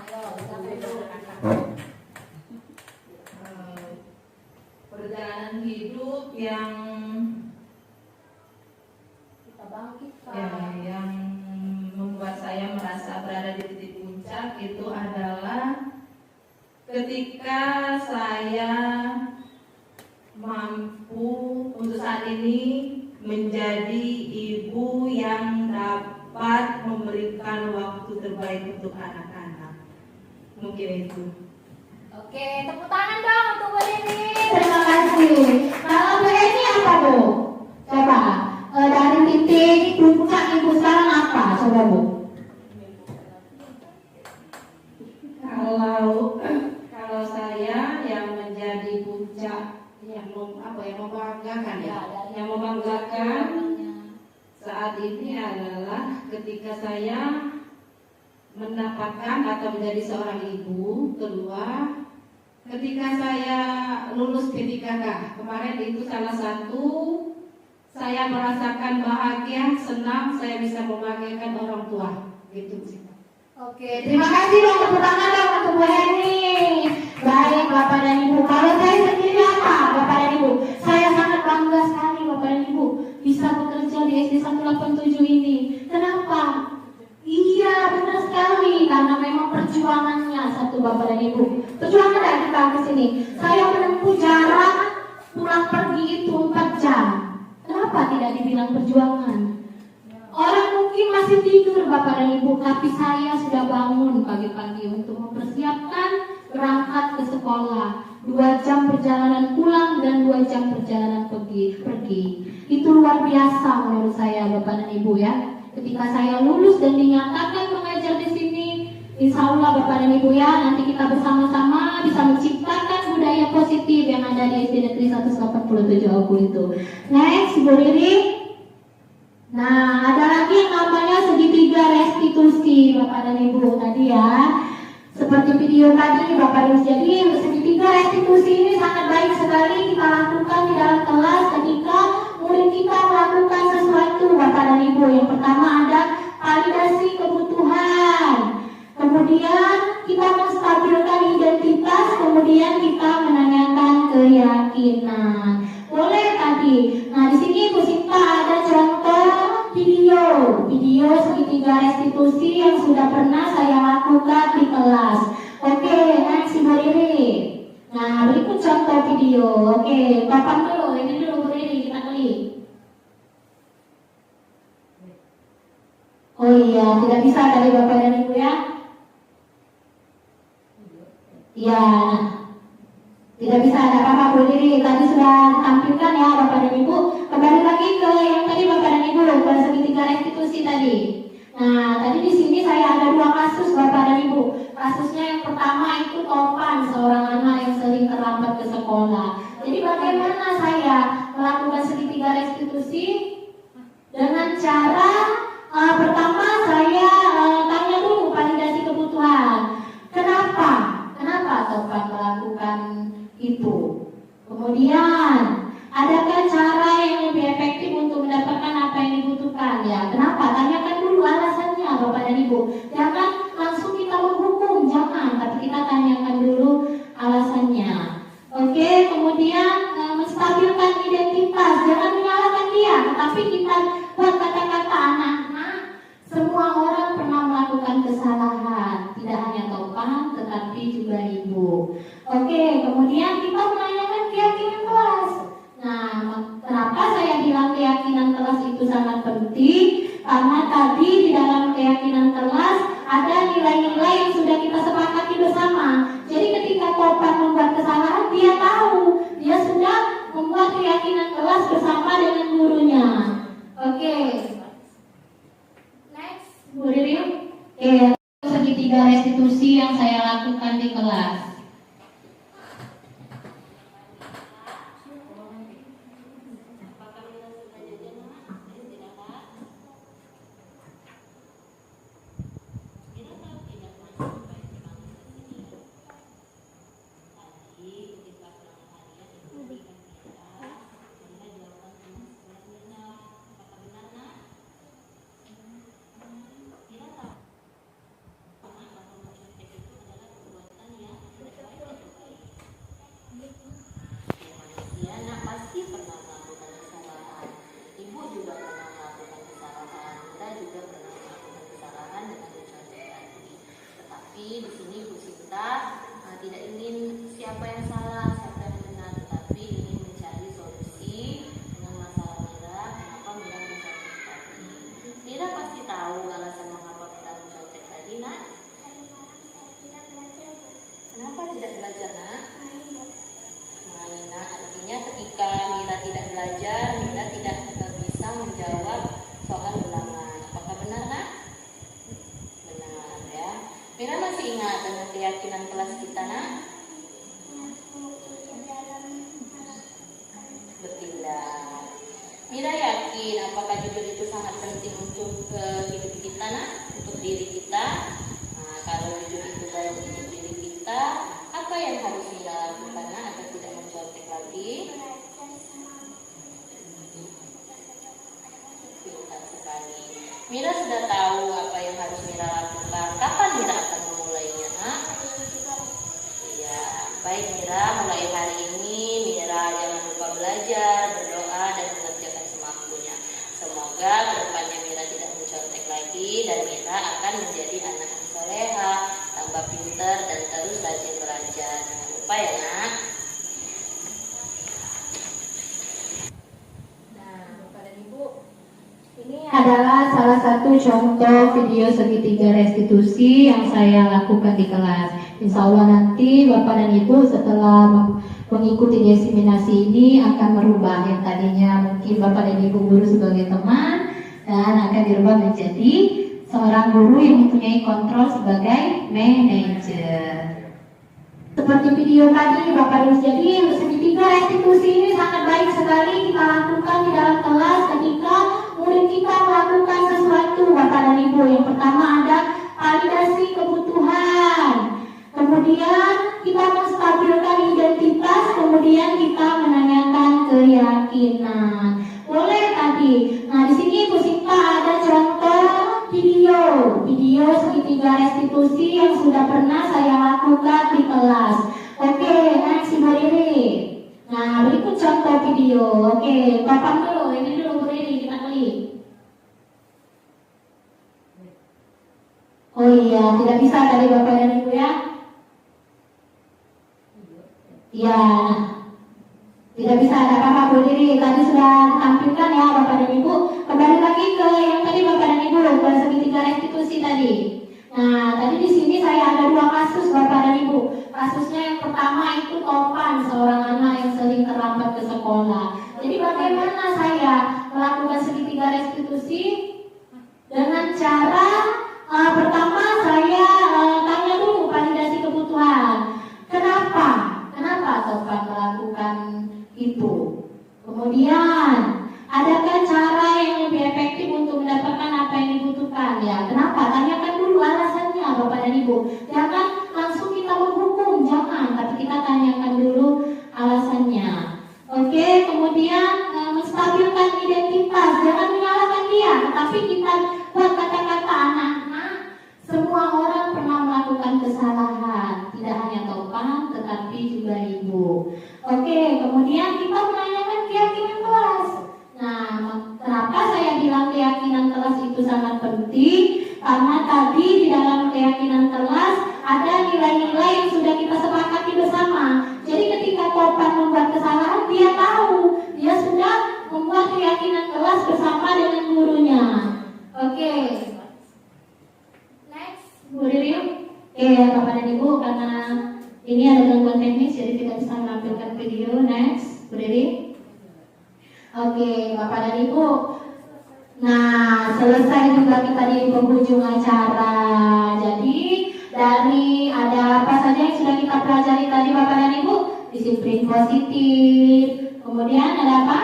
Perjalanan hidup yang Kita bangkitkan. ya, yang membuat saya merasa berada di titik puncak itu adalah ketika saya mampu untuk saat ini menjadi ibu yang dapat memberikan waktu terbaik untuk anak-anak. Mungkin itu. Oke, tepuk tangan dong untuk Bu Riri. Terima kasih. Kalau Bu Eni apa Bu? Coba dari titik puncak Ibu sekarang apa? Coba Bu. Kalau saya yang menjadi puncak yang membanggakan ya, yang membanggakan saat ini adalah ketika saya mendapatkan atau menjadi seorang ibu. Kedua, ketika saya lulus P3K kemarin, itu salah satu saya merasakan bahagia, senang saya bisa membahagiakan orang tua. Gitu sih. Oke, terima kasih dong, tepuk tangan dong untuk Bu Eni. Baik Bapak dan Ibu. Kalau saya sendiri apa Bapak dan Ibu? Saya sangat bangga sekali Bapak dan Ibu bisa bekerja di SD 187 ini. Kenapa? Iya benar sekali, karena memang perjuangannya satu Bapak dan Ibu. Perjuangan dari kita ke sini. Saya menempuh jarak pulang pergi itu 4 jam. Kenapa tidak dibilang perjuangan? Orang mungkin masih tidur Bapak dan Ibu, tapi saya sudah bangun pagi-pagi untuk mempersiapkan berangkat ke sekolah. 2 jam perjalanan pulang dan 2 jam perjalanan pergi. Itu luar biasa menurut saya Bapak dan Ibu ya. Ketika saya lulus dan dinyatakan mengajar di sini, insya Allah Bapak dan Ibu ya, nanti kita bersama-sama bisa menciptakan budaya positif yang ada di SD Negeri 187 Oku itu. Next, Bu Riri. Nah, ada lagi yang namanya segitiga restitusi Bapak dan Ibu tadi ya. Seperti video tadi Bapak Ibu, jadi segitiga restitusi ini sangat baik sekali kita lakukan di dalam kelas ketika murid kita melakukan sesuatu Bapak dan Ibu. Yang pertama ada validasi kebutuhan, kemudian kita menstabilkan identitas, kemudian kita menanyakan keyakinan. Boleh tadi. Nah di sini Bu Sinta contoh video. Oke, papan dulu, ini dulu Bu Riri, kita klik. Oh iya, tidak bisa dari Bapak dan Ibu ya? Iya, tidak bisa, ada apa-apa Bu Riri. Tadi sudah tampilkan ya Bapak dan Ibu. Kembali lagi ke yang tadi Bapak dan Ibu, ke segitiga restitusi tadi. Nah, tadi di sini saya ada 2 kasus Bapak dan Ibu. Kasusnya yang pertama itu Topan, seorang anak yang sering terlambat ke sekolah. Jadi bagaimana saya melakukan segitiga restitusi? Dengan cara pertama saya tanya dulu validasi kebutuhan. Kenapa Topan melakukan itu? Kemudian, adakah cara yang lebih efektif untuk mendapatkan apa yang dibutuhkan? Ya, kenapa? Tanyakan dulu alasannya Bapak dan Ibu. Jangan langsung kita menghukum, jangan. Tapi kita tanyakan dulu alasannya. Oke, kemudian menstabilkan identitas. Jangan menyalahkan dia, tetapi kita buat kata-kata anak-anak. Semua orang pernah melakukan kesalahan, tidak hanya Topan, tetapi juga Ibu. Oke, kemudian kita menanyakan keyakinan kelas. Nah, kenapa saya bilang keyakinan kelas itu sangat penting? Karena tadi di dalam keyakinan kelas ada nilai-nilai yang sudah kita sepakati bersama. Jadi ketika Topan membuat kesalahan, dia tahu, dia sudah membuat keyakinan kelas bersama dengan gurunya. Oke. Next, Bu Riri. Oke, segitiga restitusi yang saya lakukan di kelas. Di sini Bu Sinta tidak ingin siapa yang salah, siapa yang benar, tetapi ingin mencari solusi dengan masalah Mira. Kenapa Mira mencontek tadi? Mira pasti tahu alasan mengapa Mira mencontek tadi, Nak. Kenapa tidak belajar, Nak? Main, Nak. Artinya ketika Mira tidak belajar, Mira tidak bisa menjawab soal ulangan. Apakah benar, Nak? Mira masih ingat dengan keyakinan kelas kita, Nak? Bertindak. Mira yakin apakah jujur itu sangat penting untuk hidup kita, Nak? Untuk diri kita. Nah, kalau jujur itu baik untuk diri kita, apa yang harus Mira lakukan, Nak, agar tidak mencontek lagi? Pintar sekali. Mira sudah tahu apa yang harus Mira lakukan. Kapan Mira akan memulainya, Nak? Iya, baik Mira, mulai hari ini Mira jangan lupa belajar, berdoa, dan mengerjakan semampunya. Semoga kedepannya Mira tidak mencontek lagi dan Mira akan menjadi anak yang soleha, tambah pintar dan terus rajin belajar. Jangan lupa ya, Nak. Ini adalah salah satu contoh video segitiga restitusi yang saya lakukan di kelas. Insya Allah nanti Bapak dan Ibu setelah mengikuti diseminasi ini akan merubah yang tadinya mungkin Bapak dan Ibu guru sebagai teman dan akan dirubah menjadi seorang guru yang mempunyai kontrol sebagai manajer. Seperti video tadi Bapak Ibu, jadi segitiga restitusi ini sangat baik sekali kita lakukan di dalam kelas ketika murid kita melakukan sesuatu Bapak dan Ibu. Yang pertama ada validasi kebutuhan, kemudian kita menstabilkan identitas, kemudian kita menanyakan keyakinan. Boleh tadi. Nah, di sini Bu Sinta ada contoh video segitiga restitusi yang sudah pernah saya lakukan di kelas. Oke, next Ibu Riri. Nah, berikut contoh video. Oke, papan dulu, ini dulu Bu Riri, kita klik. Oh iya, tidak bisa dari Bapak dan Ibu ya. Ya, tidak bisa ada apa-apa Bu Diri. Tadi sudah tampilkan ya Bapak dan Ibu. Kembali lagi ke yang tadi Bapak dan Ibu, ke segitiga restitusi tadi. Nah, tadi di sini saya ada 2 kasus Bapak dan Ibu. Kasusnya yang pertama itu Topan, seorang anak yang sering terlambat ke sekolah. Jadi bagaimana saya melakukan segitiga restitusi? Dengan cara pertama saya tanya dulu validasi kebutuhan. Kenapa Topan melakukan itu? Kemudian, adakah cara yang lebih efektif untuk mendapatkan apa yang dibutuhkan? Ya, kenapa? Tanyakan dulu alasannya Bapak dan Ibu. Jangan langsung kita menghukum, jangan. Tapi kita tanyakan dulu alasannya. Oke, kemudian menstabilkan identitas. Jangan menyalahkan dia, tetapi kita buat kata-kata anak-anak. Semua orang pernah melakukan kesalahan, tidak hanya Topan, tetapi juga Ibu. Oke, kemudian kita menanyakan keyakinan kelas. Nah, kenapa saya bilang keyakinan kelas itu sangat penting? Karena tadi di dalam keyakinan kelas ada nilai-nilai yang sudah kita sepakati bersama. Jadi ketika Topan membuat kesalahan, dia tahu, dia sudah membuat keyakinan kelas bersama dengan gurunya. Oke. Bu Riri, Bapak dan Ibu, karena ini ada gangguan teknis jadi tidak bisa menampilkan video. Next, Bu Riri. Oke, Bapak dan Ibu. Nah, selesai juga kita di penghujung acara. Jadi dari ada apa saja yang sudah kita pelajari tadi Bapak dan Ibu? Disiplin positif. Kemudian ada apa?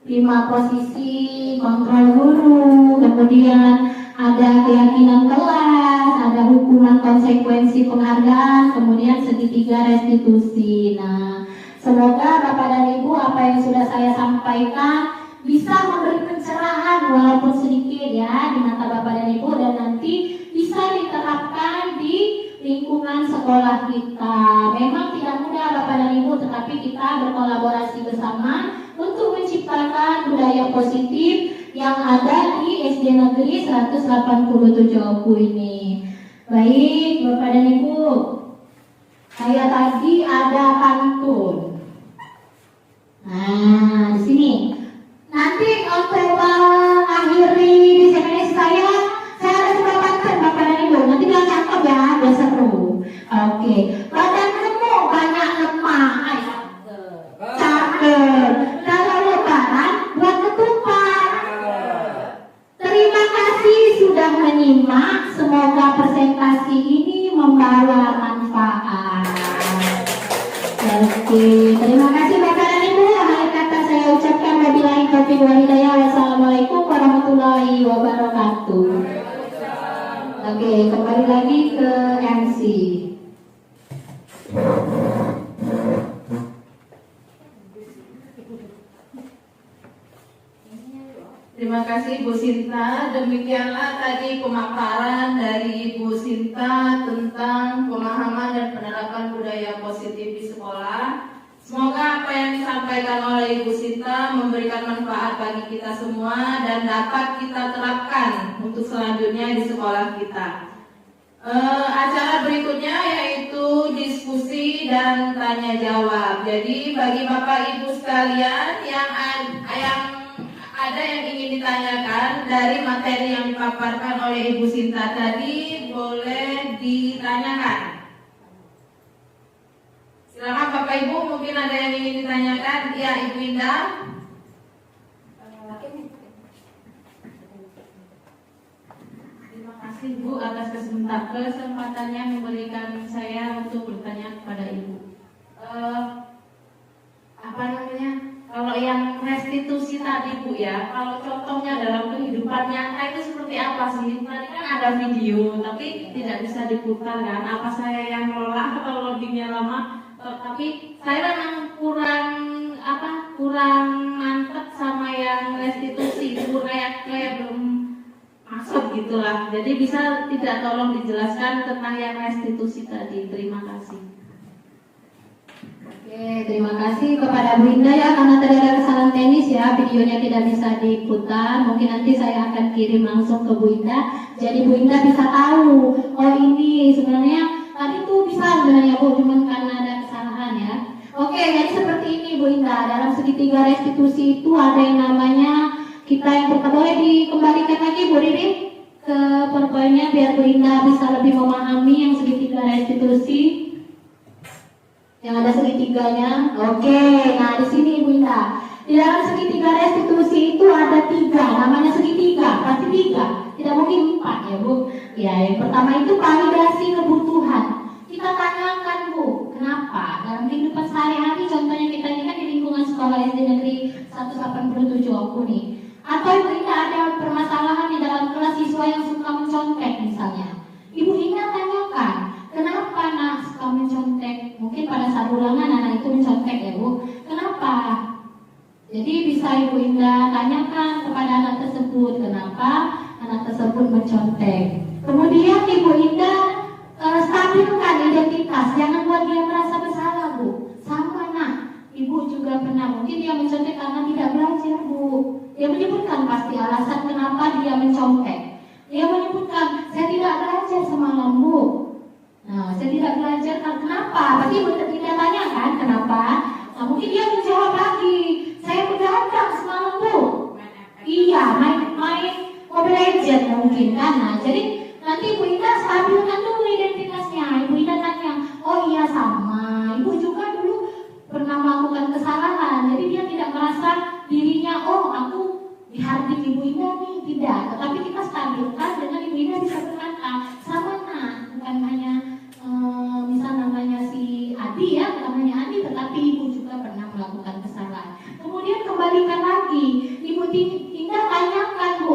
5 posisi kontrol guru. Kemudian ada keyakinan kelas, ada hukuman konsekuensi penghargaan, kemudian segitiga restitusi. Nah, semoga Bapak dan Ibu apa yang sudah saya sampaikan bisa memberi pencerahan walaupun sedikit ya di mata Bapak dan Ibu, dan nanti bisa diterapkan di lingkungan sekolah kita. Memang tidak mudah Bapak dan Ibu, tetapi kita berkolaborasi bersama untuk menciptakan budaya positif yang ada di SD Negeri 187 Oku ini. Baik Bapak dan Ibu, saya tadi ada pantun. Nah, di sini. Nanti untuk mengakhiri di sesi saya ada sebuah pantun Bapak dan Ibu. Nanti bilang cakep ya, biar seru. Oke. Badan gemuk banyak lemak. Cakep. Kalau lebaran buat ketupat. Terima kasih sudah menyimak. Semoga presentasi ini membawa manfaat. Oke, terima kasih Bapak dan Ibu. Akhir kata saya ucapkan wabillahi taufiq wal hidayah. Wassalamualaikum warahmatullahi wabarakatuh. Oke, kembali lagi ke MC. Terima kasih Bu Sinta. Demikianlah tadi pemaparan dari Ibu Sinta tentang pemahaman dan penerapan budaya positif di sekolah. Semoga apa yang disampaikan oleh Ibu Sinta memberikan manfaat bagi kita semua dan dapat kita terapkan untuk selanjutnya di sekolah kita. Acara berikutnya yaitu diskusi dan tanya jawab. Jadi bagi Bapak Ibu sekalian yang ada yang ingin ditanyakan dari materi yang dipaparkan oleh Ibu Sinta tadi, boleh ditanyakan. Silakan Bapak Ibu, mungkin ada yang ingin ditanyakan. Ya, Ibu Indah. Terima kasih Bu atas kesempatannya memberikan saya untuk bertanya kepada Ibu. Kalau yang restitusi tadi Bu ya, kalau contohnya dalam kehidupan nyata itu seperti apa sih? Tadi kan ada video, tapi tidak bisa diputar kan? Apa saya yang nolak atau loadingnya lama? Tapi saya memang kurang mantep sama yang restitusi, kayak belum masuk gitulah. Jadi bisa tidak tolong dijelaskan tentang yang restitusi tadi? Terima kasih. Oke, terima kasih kepada Bu Indah ya, karena tadi ada kesalahan teknis ya, videonya tidak bisa diputar. Mungkin nanti saya akan kirim langsung ke Bu Indah. Jadi Bu Indah bisa tahu, oh ini sebenarnya tadi tuh bisa sebenarnya Bu, cuman karena ada kesalahan ya. Indah, dalam segitiga restitusi itu ada yang namanya kita yang boleh dikembalikan lagi Bu Riri ke PowerPoint-nya biar Bu Indah bisa lebih memahami yang segitiga restitusi. Yang ada segitiganya. Oke, nah di sini Bu Indah. Di dalam segitiga restitusi itu ada 3, namanya segitiga, pasti 3, tidak mungkin 4 ya Bu. Ya, yang pertama itu validasi kebutuhan. Kita tanyakan Bu, kenapa? Dalam kehidupan sehari-hari, contohnya kita ini kan di lingkungan sekolah SD Negeri 187 Oku nih. Atau Ibu Indah ada permasalahan di dalam kelas siswa yang suka mencontek misalnya. Ibu Indah tanyakan, kenapa nak suka mencontek? Mungkin pada saat ulangan anak itu mencontek ya Bu. Kenapa? Jadi bisa Ibu Indah tanyakan kepada anak tersebut, kenapa anak tersebut mencontek. Kemudian Ibu Indah stabilkan identitas, jangan buat dia merasa bersalah Bu. Sama nak, Ibu juga pernah, mungkin dia mencontek karena tidak belajar Bu. Dia menyebutkan pasti alasan kenapa dia mencontek. Dia menyebutkan, saya tidak belajar semalam Bu. Nah, saya tidak belajar kenapa? Pasti Ibu tidak tanyakan kenapa. Nah, mungkin dia menjawab lagi, saya begadang semalam Bu. Iya, main Mobile Legends mungkin kan. Nah, jadi nanti Ibu Indah stabilkan dulu identitasnya. Ibu Indah tanya, oh iya sama, Ibu juga dulu pernah melakukan kesalahan. Jadi dia tidak merasa dirinya, oh aku dihardik Ibu Indah nih, tidak. Tetapi kita stabilkan dengan Ibu Indah bisa berkata, sama nah, bukan hanya misal namanya si Adi ya, namanya Adi, tetapi Ibu juga pernah melakukan kesalahan. Kemudian kembalikan lagi, Ibu Indah tanyakan Bu,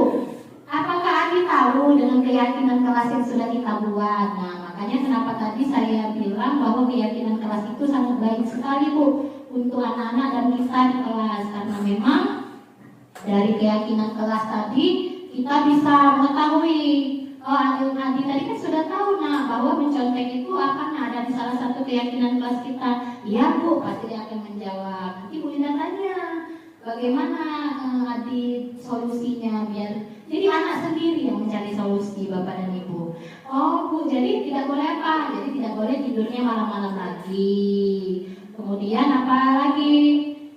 apakah Adi tahu dengan keyakinan kelas yang sudah kita buat? Nah, makanya kenapa tadi saya bilang bahwa keyakinan kelas itu sangat baik sekali Bu untuk anak-anak dan kita di kelas, karena memang dari keyakinan kelas tadi kita bisa mengetahui, oh Adi tadi kan sudah tahu nah bahwa mencontek itu akan ada di salah satu keyakinan kelas kita. Iya Bu, pasti dia akan menjawab. Ibu Indah tanya, bagaimana Adi solusinya biar jadi anak sendiri yang mencari solusi Bapak dan Ibu. Oh Bu, jadi tidak boleh apa? Jadi tidak boleh tidurnya malam-malam lagi. Kemudian apa lagi?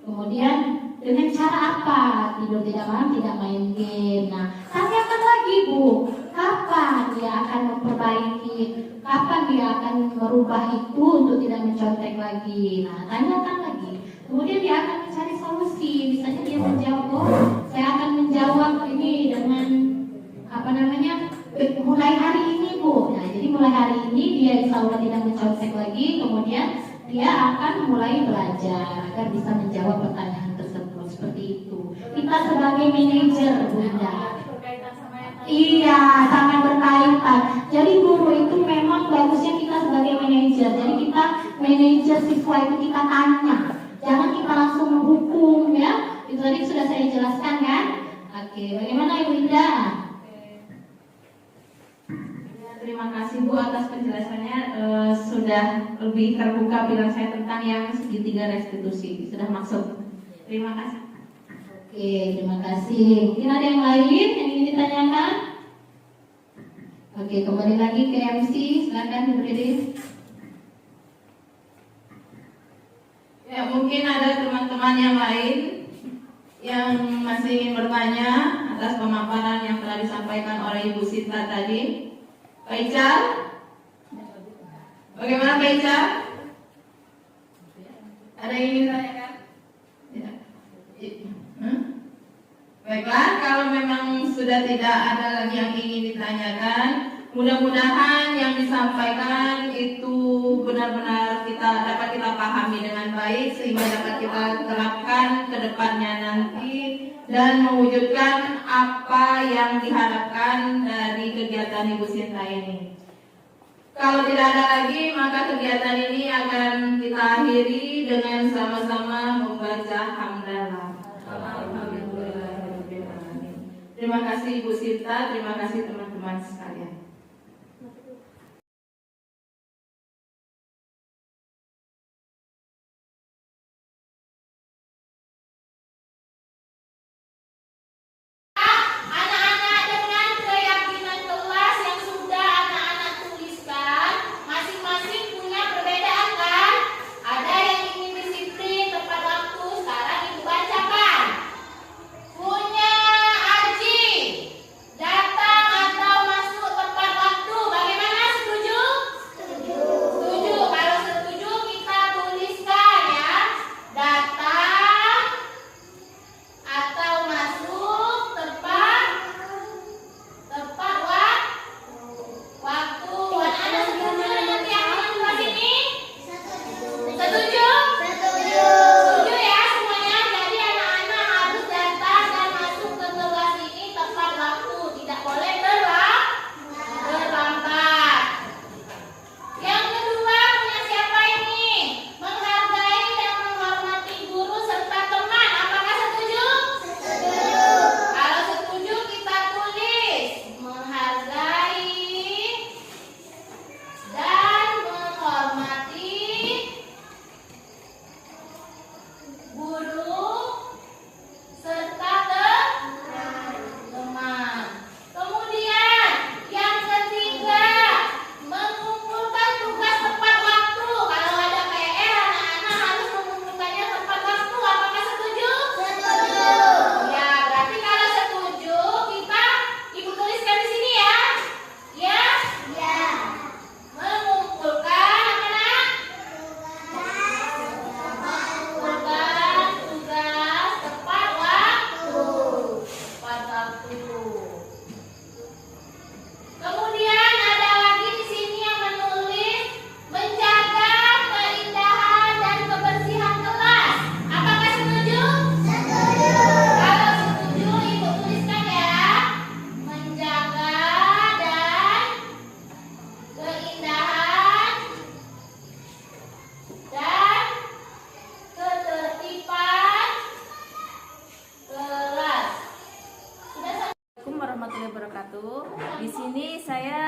Kemudian dengan cara apa? Tidur tidak malam, tidak main game. Nah, tanyakan lagi Bu, kapan dia akan memperbaiki? Kapan dia akan merubah itu untuk tidak mencontek lagi? Nah, tanyakan lagi. Kemudian dia akan mencari solusi. Misalnya dia menjawab, oh, saya akan menjawab ini dengan mulai hari ini Bu. Nah, jadi mulai hari ini dia insya Allah tidak mencontek lagi. Kemudian dia akan mulai belajar agar bisa menjawab pertanyaan tersebut. Seperti itu. Kita sebagai manajer Bu Indah. Iya, sangat berkaitan. Jadi guru itu memang bagusnya kita sebagai manajer. Jadi kita manajer siswa itu kita tanya. Jangan kita langsung menghukum ya. Itu tadi sudah saya jelaskan kan? Oke, bagaimana Ibu Indah? Terima kasih Bu atas penjelasannya, sudah lebih terbuka bilang saya tentang yang segitiga restitusi, sudah masuk. Terima kasih. Oke, terima kasih. Mungkin ada yang lain yang ingin ditanyakan? Oke, kembali lagi ke MC, silakan Bu Riri. Ya, mungkin ada teman-teman yang lain yang masih ingin bertanya atas pemaparan yang telah disampaikan oleh Ibu Sinta tadi. Pak Ical? Bagaimana Pak Ical? Ada yang ingin ditanyakan? Ya. Baiklah, kalau memang sudah tidak ada lagi yang ingin ditanyakan, mudah-mudahan yang disampaikan itu benar-benar dapat kita pahami dengan baik sehingga dapat kita terapkan ke depannya nanti dan mewujudkan apa yang diharapkan dari kegiatan Ibu Sinta ini. Kalau tidak ada lagi, maka kegiatan ini akan kita akhiri dengan sama-sama membaca hamdalah. Terima kasih Ibu Sinta, terima kasih teman-teman sekalian. Masing-masing punya perbedaan kan? Ada yang ingin disiplin tepat waktu,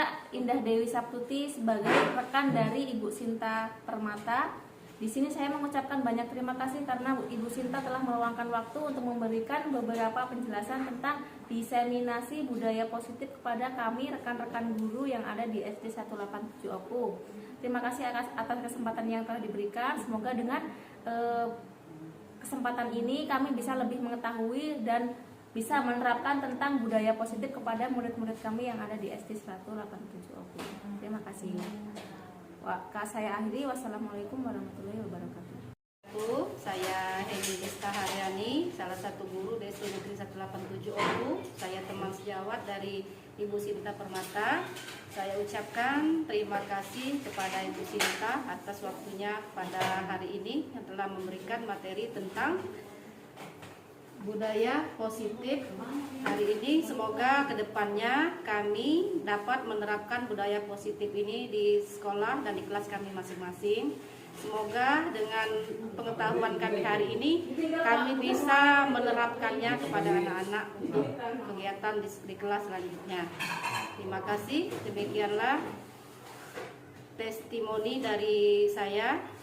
Saya Indah Dewi Saptuti sebagai rekan dari Ibu Sinta Permata. Di sini saya mengucapkan banyak terima kasih karena Ibu Sinta telah meluangkan waktu untuk memberikan beberapa penjelasan tentang diseminasi budaya positif kepada kami rekan-rekan guru yang ada di SD 187 Oku. Terima kasih atas kesempatan yang telah diberikan. Semoga dengan kesempatan ini kami bisa lebih mengetahui dan bisa menerapkan tentang budaya positif kepada murid-murid kami yang ada di SD 187 Oku. Terima kasih. Saya akhiri. Wassalamualaikum warahmatullahi wabarakatuh. Saya Hedi Desta Haryani, salah satu guru di SD Negeri 187 Oku. Saya teman sejawat dari Ibu Sinta Permata. Saya ucapkan terima kasih kepada Ibu Sinta atas waktunya pada hari ini yang telah memberikan materi tentang budaya positif hari ini. Semoga kedepannya kami dapat menerapkan budaya positif ini di sekolah dan di kelas kami masing-masing. Semoga dengan pengetahuan kami hari ini kami bisa menerapkannya kepada anak-anak untuk kegiatan di kelas selanjutnya. Terima kasih. Demikianlah testimoni dari saya.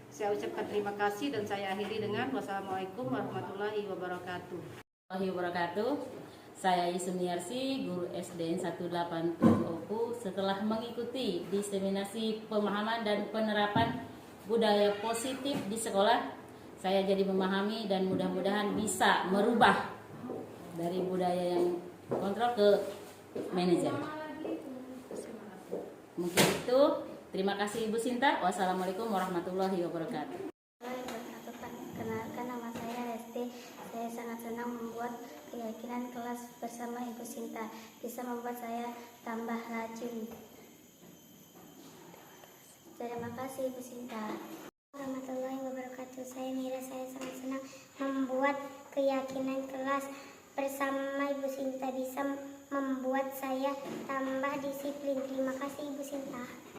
Saya ucapkan terima kasih dan saya akhiri dengan wassalamualaikum warahmatullahi wabarakatuh. Saya Yusuniarsi, guru SDN 187 Oku. Setelah mengikuti diseminasi pemahaman dan penerapan budaya positif di sekolah, saya jadi memahami dan mudah-mudahan bisa merubah dari budaya yang kontrol ke manajer. Mungkin itu. Terima kasih Ibu Sinta. Wassalamualaikum warahmatullahi wabarakatuh. Kenalkan, nama saya Resti. Saya sangat senang membuat keyakinan kelas bersama Ibu Sinta. Bisa membuat saya tambah rajin. Terima kasih Ibu Sinta. Warahmatullahi wabarakatuh. Saya Mira. Saya sangat senang membuat keyakinan kelas bersama Ibu Sinta. Bisa membuat saya tambah disiplin. Terima kasih Ibu Sinta.